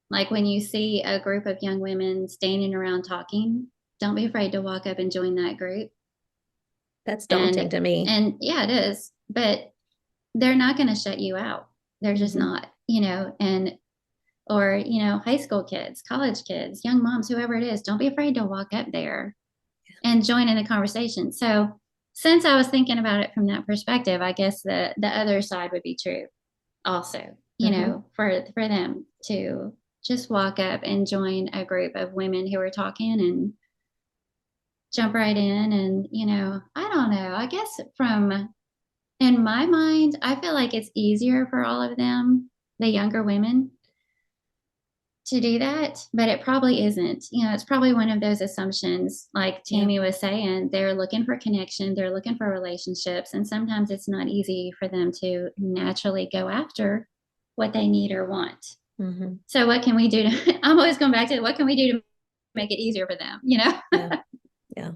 like, when you see a group of young women standing around talking, don't be afraid to walk up and join that group. That's daunting to me. And yeah, it is. But they're not going to shut you out. They're just not, and or, high school kids, college kids, young moms, whoever it is, don't be afraid to walk up there and join in the conversation. So since I was thinking about it from that perspective, I guess the other side would be true also, for them to just walk up and join a group of women who are talking and jump right in. And, I don't know, I guess in my mind, I feel like it's easier for all of them, the younger women, to do that, but it probably isn't. It's probably one of those assumptions, like Tammy was saying, they're looking for connection, they're looking for relationships, and sometimes it's not easy for them to naturally go after what they need or want. Mm-hmm. So what can we do to, I'm always going back to what can we do to make it easier for them, Yeah.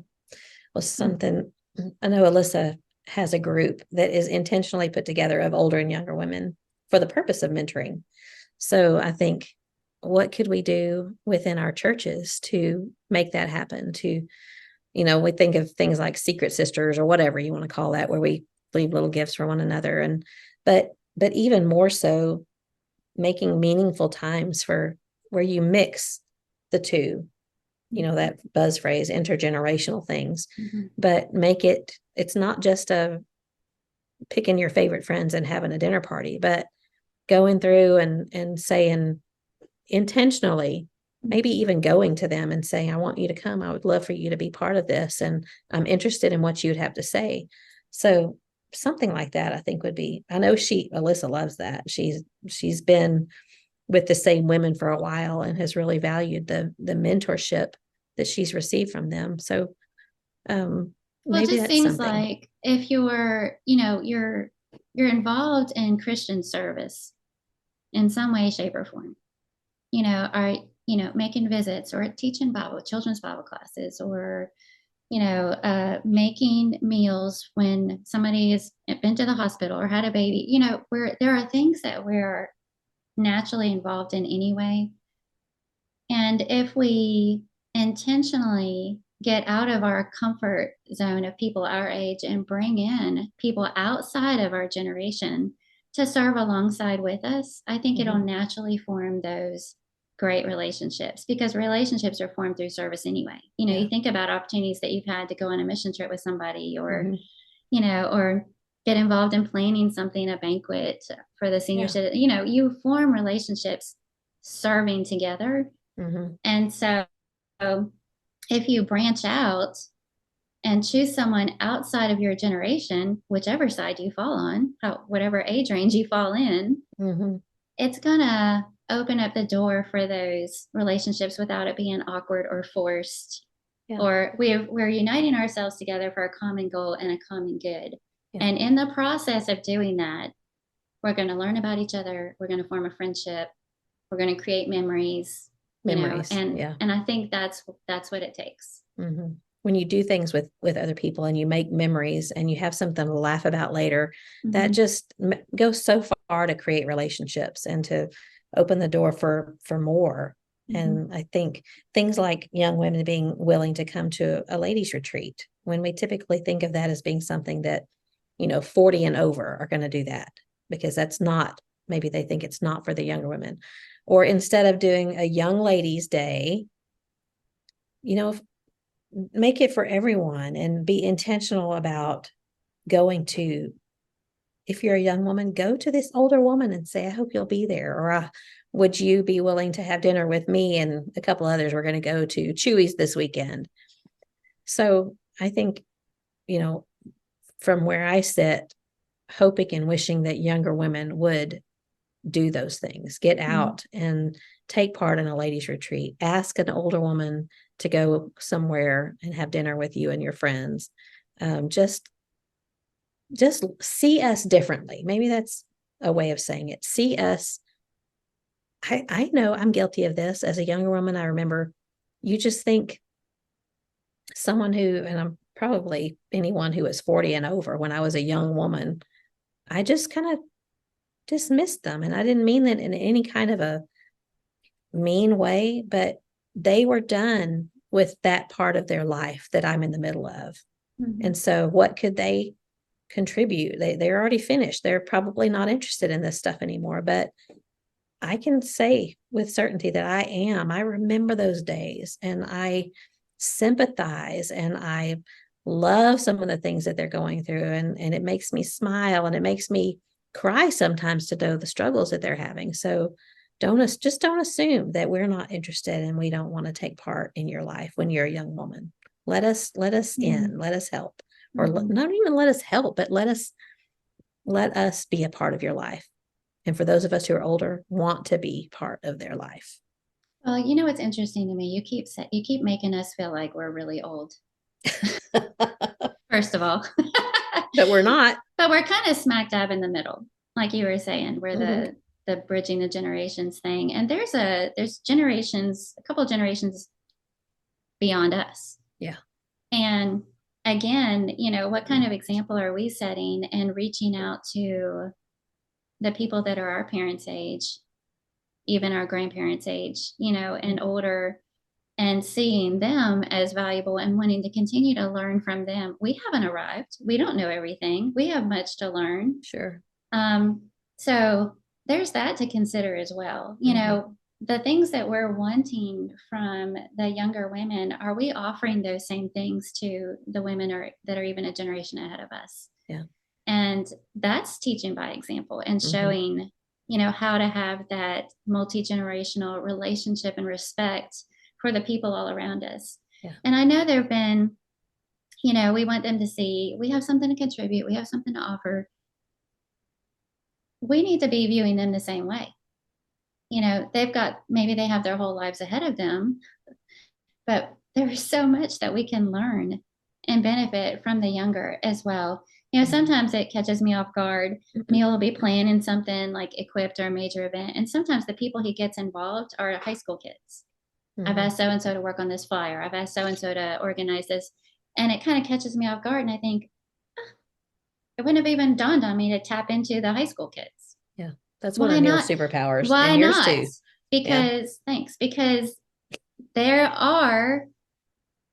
Well, something, I know Alyssa has a group that is intentionally put together of older and younger women for the purpose of mentoring. So I think, what could we do within our churches to make that happen? We think of things like Secret Sisters or whatever you want to call that, where we leave little gifts for one another. But even more so, making meaningful times for where you mix the two, that buzz phrase, intergenerational things, but it's not just picking your favorite friends and having a dinner party, but going through and saying intentionally, maybe even going to them and saying, I want you to come. I would love for you to be part of this. And I'm interested in what you'd have to say. So something like that, I think would be, I know Alyssa loves that. She's been with the same women for a while and has really valued the mentorship that she's received from them. So well, maybe it just that's seems something. like if you're, you're involved in Christian service in some way, shape, or form, are, making visits or teaching children's Bible classes, or, making meals when somebody has been to the hospital or had a baby, where there are things that we're naturally involved in anyway. And if we intentionally get out of our comfort zone of people our age and bring in people outside of our generation to serve alongside with us, I think it'll naturally form those great relationships, because relationships are formed through service anyway. You think about opportunities that you've had to go on a mission trip with somebody, or, or get involved in planning something, a banquet for the senior citizen. You form relationships serving together. And so if you branch out and choose someone outside of your generation, whichever side you fall on, whatever age range you fall in, it's going to open up the door for those relationships without it being awkward or forced. Or we're uniting ourselves together for a common goal and a common good. And in the process of doing that, we're going to learn about each other. We're going to form a friendship. We're going to create memories. And I think that's what it takes. When you do things with other people and you make memories and you have something to laugh about later, that just goes so far to create relationships and to open the door for more. And I think things like young women being willing to come to a ladies' retreat, when we typically think of that as being something that, 40 and over are going to do that, because that's not, maybe they think it's not for the younger women. Or instead of doing a young ladies' day, make it for everyone and be intentional about going to, if you're a young woman, go to this older woman and say, I hope you'll be there. Or would you be willing to have dinner with me and a couple others? We're going to go to Chewy's this weekend. So I think, from where I sit, hoping and wishing that younger women would do those things, get out and take part in a ladies' retreat, ask an older woman to go somewhere and have dinner with you and your friends. Just see us differently. Maybe that's a way of saying it. See us. I know I'm guilty of this as a younger woman. I remember you just think someone who, and I'm probably anyone who was 40 and over when I was a young woman, I just kind of dismissed them. And I didn't mean that in any kind of a mean way, but they were done with that part of their life that I'm in the middle of. And so what could they contribute? They're already finished. They're probably not interested in this stuff anymore, but I can say with certainty that I am. I remember those days and I sympathize and I love some of the things that they're going through. And it makes me smile and it makes me cry sometimes to know the struggles that they're having. So just don't assume that we're not interested and we don't want to take part in your life when you're a young woman. Let us in, let us help, or not even let us help, but let us be a part of your life. And for those of us who are older, want to be part of their life. Well, you know what's interesting to me? You keep making us feel like we're really old. First of all, but we're not. But we're kind of smack dab in the middle, like you were saying. We're the bridging the generations thing, and there's generations, a couple of generations beyond us. Yeah. And again, what kind of example are we setting and reaching out to the people that are our parents' age, even our grandparents' age, and older, and seeing them as valuable and wanting to continue to learn from them. We haven't arrived. We don't know everything. We have much to learn. Sure. So there's that to consider as well. The things that we're wanting from the younger women, are we offering those same things to the women that are even a generation ahead of us? Yeah. And that's teaching by example and showing, how to have that multi-generational relationship and respect for the people all around us. Yeah. And I know there've been, we want them to see we have something to contribute, we have something to offer. We need to be viewing them the same way. Maybe they have their whole lives ahead of them, but there's so much that we can learn and benefit from the younger as well. Sometimes it catches me off guard. Neil will be planning something like Equipped or a major event, and sometimes the people he gets involved are high school kids. I've asked so-and-so to work on this flyer. I've asked so-and-so to organize this. And it kind of catches me off guard. And I think, it wouldn't have even dawned on me to tap into the high school kids. Yeah. That's one of Neil's superpowers. Why and yours not? Too. Because there are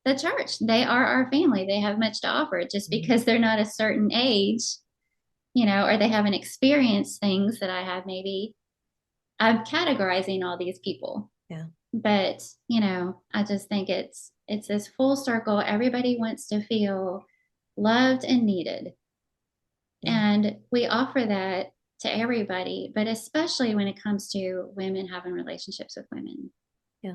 the church. They are our family. They have much to offer. Just because they're not a certain age, or they haven't experienced things that I have, maybe I'm categorizing all these people. Yeah. But, I just think it's this full circle. Everybody wants to feel loved and needed. Yeah. And we offer that to everybody, but especially when it comes to women having relationships with women. Yeah.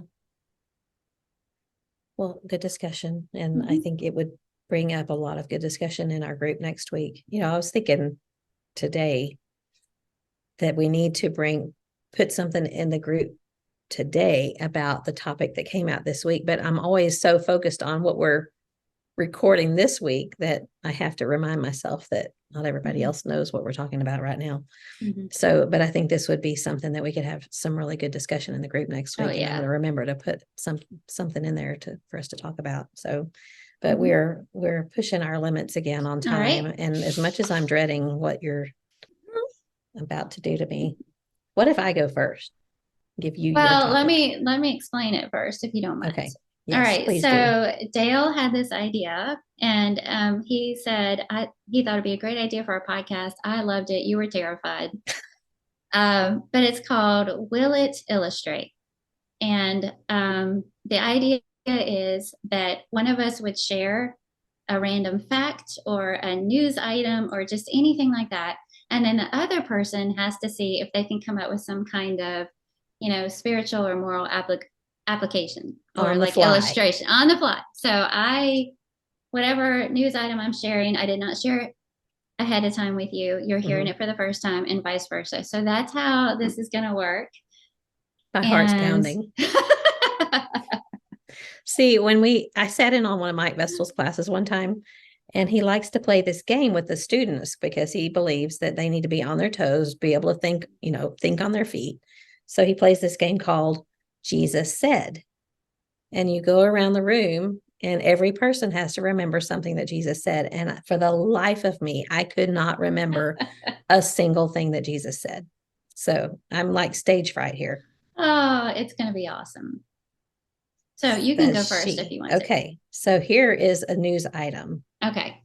Well, good discussion. And I think it would bring up a lot of good discussion in our group next week. I was thinking today that we need to put something in the group today about the topic that came out this week, but I'm always so focused on what we're recording this week that I have to remind myself that not everybody else knows what we're talking about right now. So, but I think this would be something that we could have some really good discussion in the group next week. And I'm going to remember to put something in there for us to talk about. So, but we're pushing our limits again on time. Right. And as much as I'm dreading what you're about to do to me, what if I go first? Give you well, let me explain it first, if you don't mind. Okay. Yes, all right. So Dale had this idea, and he said he thought it'd be a great idea for our podcast. I loved it. You were terrified. But it's called Will It Illustrate? And the idea is that one of us would share a random fact or a news item or just anything like that. And then the other person has to see if they can come up with some kind of spiritual or moral application or like illustration on the fly. So whatever news item I'm sharing, I did not share it ahead of time with you. You're hearing it for the first time and vice versa. So that's how this is going to work. My heart's pounding. See, I sat in on one of Mike Vestal's classes one time, and he likes to play this game with the students because he believes that they need to be on their toes, be able to think on their feet. So he plays this game called Jesus Said. And you go around the room and every person has to remember something that Jesus said. And for the life of me, I could not remember a single thing that Jesus said. So I'm like stage fright here. Oh, it's going to be awesome. So you can go first if you want to. Okay. So here is a news item. Okay.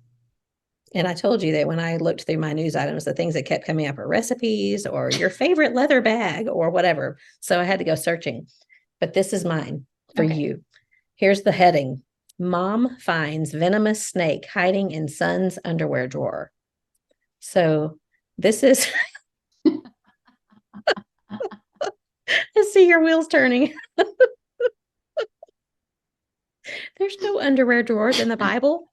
And I told you that when I looked through my news items, the things that kept coming up are recipes or your favorite leather bag or whatever. So I had to go searching. But this is mine for you. Here's the heading: Mom finds venomous snake hiding in son's underwear drawer. So this is, I see your wheels turning. There's no underwear drawers in the Bible.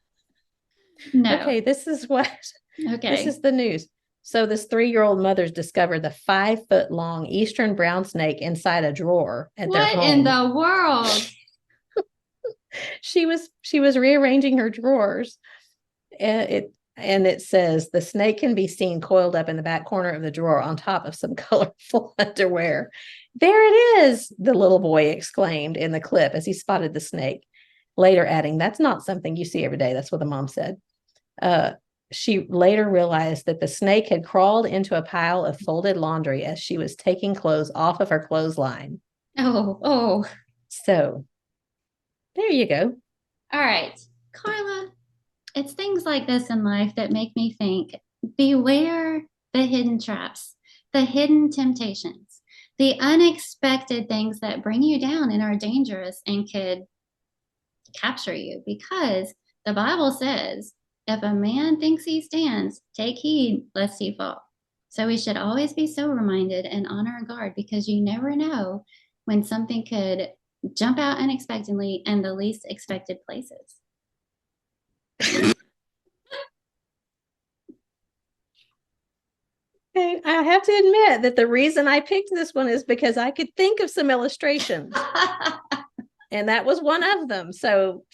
No. Okay, this is Okay. this is the news. So this 3-year-old mother's discovered the 5-foot-long eastern brown snake inside a drawer at their home. What in the world? She was rearranging her drawers. And it says the snake can be seen coiled up in the back corner of the drawer on top of some colorful underwear. There it is, the little boy exclaimed in the clip as he spotted the snake, later adding, "That's not something you see every day." That's what the mom said. She later realized that the snake had crawled into a pile of folded laundry as she was taking clothes off of her clothesline. Oh. So there you go. All right, Carla, it's things like this in life that make me think, beware the hidden traps, the hidden temptations, the unexpected things that bring you down and are dangerous and could capture you, because the Bible says, if a man thinks he stands, take heed lest he fall. So we should always be so reminded and on our guard, because you never know when something could jump out unexpectedly in the least expected places. Okay, I have to admit that the reason I picked this one is because I could think of some illustrations. And that was one of them. So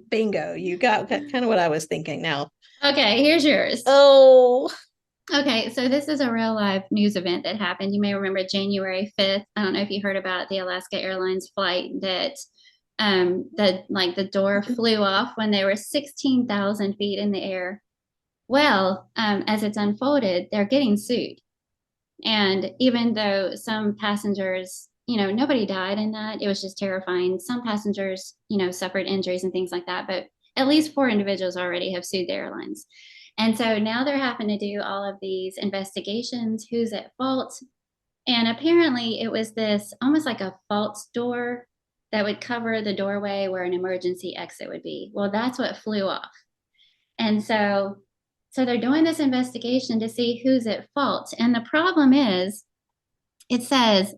bingo, you got kind of what I was thinking now. Okay, here's yours. Oh. Okay, so this is a real live news event that happened. You may remember January 5th. I don't know if you heard about the Alaska Airlines flight that the door flew off when they were 16,000 feet in the air. Well, as it's unfolded, they're getting sued. And even though some passengers, nobody died in that, it was just terrifying. Some passengers, suffered injuries and things like that, but at least 4 individuals already have sued the airlines. And so now they're having to do all of these investigations, who's at fault. And apparently it was this almost like a false door that would cover the doorway where an emergency exit would be. Well, that's what flew off. And so they're doing this investigation to see who's at fault. And the problem is, it says,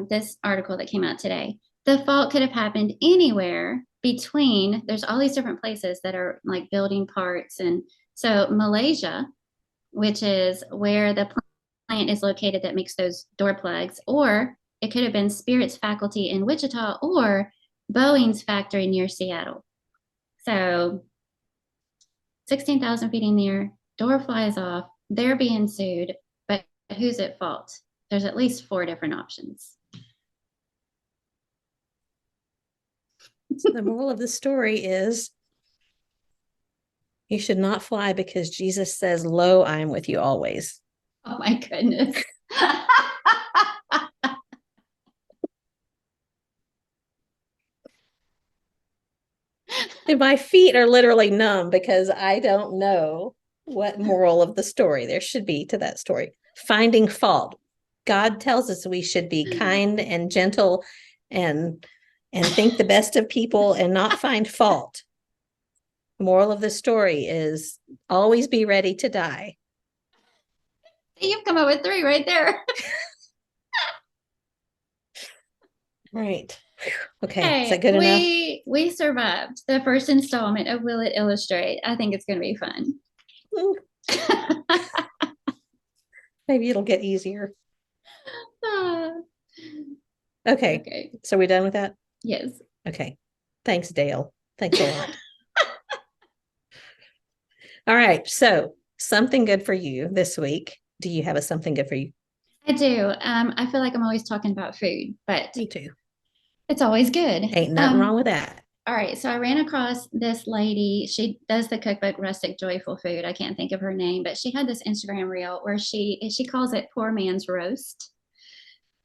this article that came out today, the fault could have happened anywhere between, there's all these different places that are like building parts. And so Malaysia, which is where the plant is located that makes those door plugs, or it could have been Spirit's faculty in Wichita, or Boeing's factory near Seattle. So 16,000 feet in the air, door flies off, they're being sued, but who's at fault? There's at least 4 different options. So the moral of the story is, you should not fly because Jesus says, "Lo, I am with you always." Oh my goodness. And my feet are literally numb because I don't know what moral of the story there should be to that story. Finding fault. God tells us we should be kind and gentle and think the best of people and not find fault. Moral of the story is always be ready to die. You've come up with 3 right there. Right. Okay. Is that good enough? We survived the first installment of Will It Illustrate. I think it's going to be fun. Maybe it'll get easier. Okay. So we done with that? Yes. Okay. Thanks, Dale. Thanks a lot. All right. So something good for you this week. Do you have something good for you? I do. I feel like I'm always talking about food, but me too. It's always good. Ain't nothing wrong with that. All right. So I ran across this lady. She does the cookbook Rustic Joyful Food. I can't think of her name, but she had this Instagram reel where she calls it Poor Man's Roast.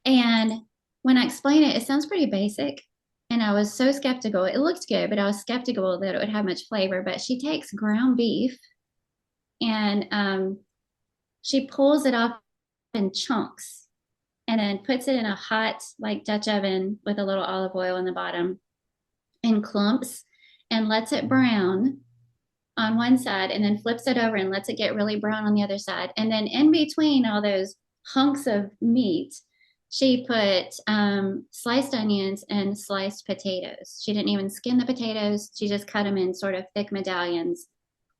And when I explain it, it sounds pretty basic. And I was so skeptical. It looked good, but I was skeptical that it would have much flavor. But she takes ground beef and she pulls it off in chunks and then puts it in a hot like Dutch oven with a little olive oil in the bottom in clumps and lets it brown on one side and then flips it over and lets it get really brown on the other side. And then in between all those hunks of meat, she put sliced onions and sliced potatoes. She didn't even skin the potatoes. She just cut them in sort of thick medallions,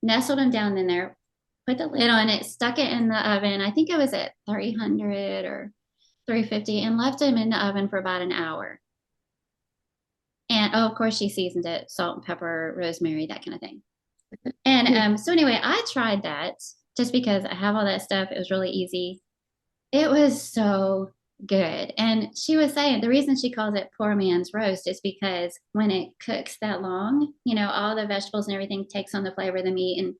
nestled them down in there, put the lid on it, stuck it in the oven. I think it was at 300 or 350 and left them in the oven for about an hour. And oh, of course, she seasoned it, salt and pepper, rosemary, that kind of thing. And so anyway, I tried that just because I have all that stuff. It was really easy. It was so good. And she was saying the reason she calls it poor man's roast is because when it cooks that long, you know, all the vegetables and everything takes on the flavor of the meat, and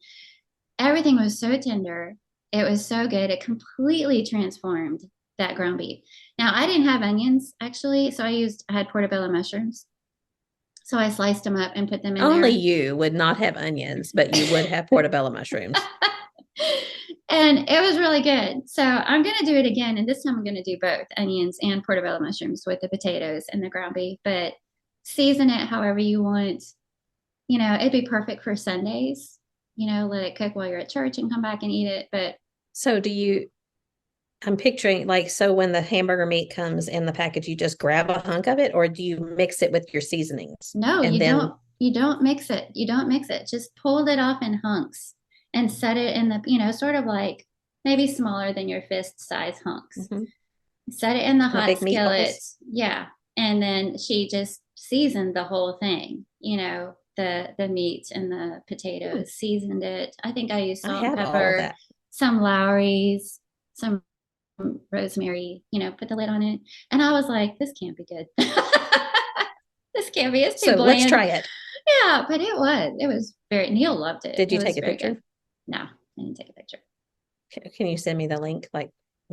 everything was so tender. It was so good. It completely transformed that ground beef. Now, I didn't have onions actually, so I had portobello mushrooms. So I sliced them up and put them in Only there. you would not have onions, but you would have portobello mushrooms. And it was really good. So I'm going to do it again. And this time I'm going to do both onions and portobello mushrooms with the potatoes and the ground beef, but season it however you want. You know, it'd be perfect for Sundays. You know, let it cook while you're at church and come back and eat it. But so I'm picturing like, so when the hamburger meat comes in the package, you just grab a hunk of it, or do you mix it with your seasonings? no, and you then don't. You don't mix it. You don't mix it. Just pull it off in hunks and set it in the, you know, sort of like maybe smaller than your fist size hunks. Mhm. Set it in the hot big skillet. meatballs. Yeah. And then she just seasoned the whole thing, you know, the meat and the potatoes, seasoned it. I think I used I salt and have all of pepper, that. some Lowry's, some rosemary, you know, put the lid on it. And I was like, this can't be good. This can't be, it's too So let's bland. try it. Yeah, but it was very, Neil loved it. Did you It take was a very picture? good. No, I didn't take a picture. Can you send me the link like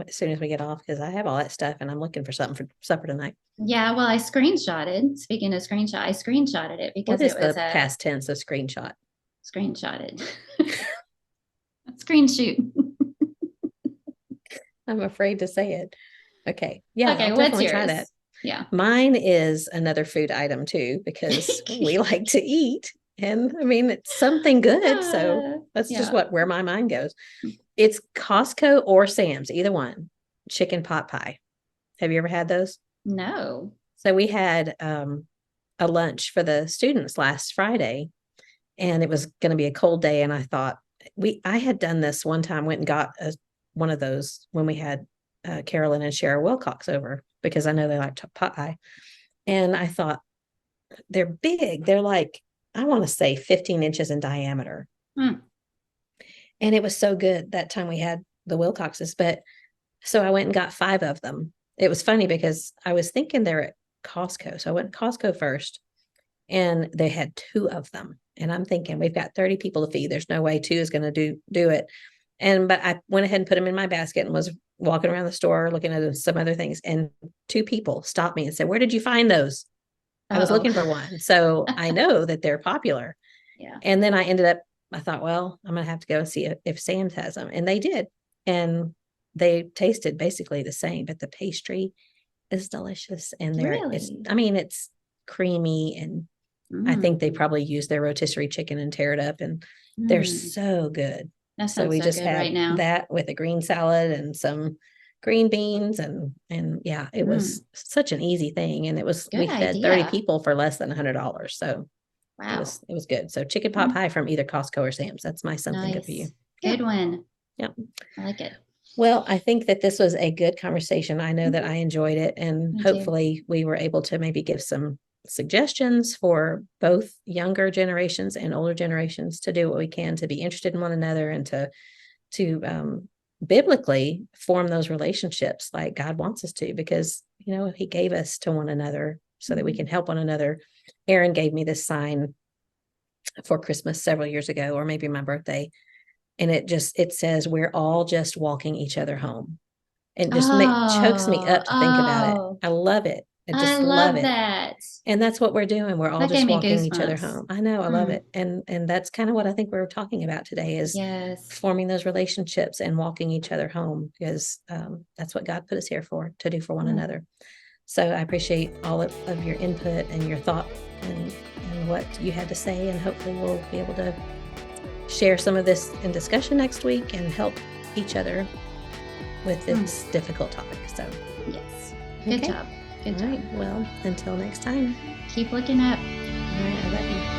as soon as we get off? Because I have all that stuff and I'm looking for something for supper tonight. Yeah, well, I screenshotted. Speaking of screenshot, I screenshotted it because What is it was the a past tense of screenshot? screenshotted. Screen shoot. I'm afraid to say it. Okay. Yeah, Okay, I'll what's definitely try yours? that. Yeah. Mine is another food item too, because we like to eat. And I mean, it's something good. So that's just Yeah. where my mind goes. It's Costco or Sam's, either one. Chicken pot pie. Have you ever had those? No. So we had a lunch for the students last Friday, and it was going to be a cold day. And I thought I had done this one time, went and got one of those when we had Carolyn and Shara Wilcox over, because I know they like pot pie. And I thought, they're big. They're like, I want to say 15 inches in diameter. Hmm. And it was so good that time we had the Wilcoxes. But so I went and got 5 of them. It was funny because I was thinking they're at Costco. So I went to Costco first, and they had 2 of them. And I'm thinking, we've got 30 people to feed. There's no way 2 is going to do it. But I went ahead and put them in my basket and was walking around the store looking at some other things. And 2 people stopped me and said, "Where did you find those?" I was looking for one. So I know that they're popular. Yeah. And then I thought, well, I'm going to have to go and see if Sam's has them. And they did. And they tasted basically the same, but the pastry is delicious. And it's creamy. And I think they probably use their rotisserie chicken and tear it up. And they're so good. That So sounds we so just good had right now. that with a green salad and some green beans, and yeah, it was such an easy thing. And we fed 30 people for less than $100. So wow, it was good. So chicken pot pie from either Costco or Sam's. That's my something good for you. Good one. Yeah. I like it. Well, I think that this was a good conversation. I know that I enjoyed it, and hopefully we were able to maybe give some suggestions for both younger generations and older generations to do what we can to be interested in one another, and to biblically form those relationships like God wants us to, because, you know, he gave us to one another so that we can help one another. Aaron gave me this sign for Christmas several years ago, or maybe my birthday. And it says, we're all just walking each other home. It just chokes me up to think about it. I love it. I just I love love it. that. And that's what we're doing. We're all That just gave me walking each other goosebumps. home. I know, I love Mm. it. And that's kind of what I think we're talking about today is Yes. forming those relationships and walking each other home, because that's what God put us here for, to do for one another. So I appreciate all of your input and your thought and what you had to say. And hopefully we'll be able to share some of this in discussion next week and help each other with this difficult topic. So yes. Good job. Good all job. right. Well, until next time. Keep looking up. All right. I love you.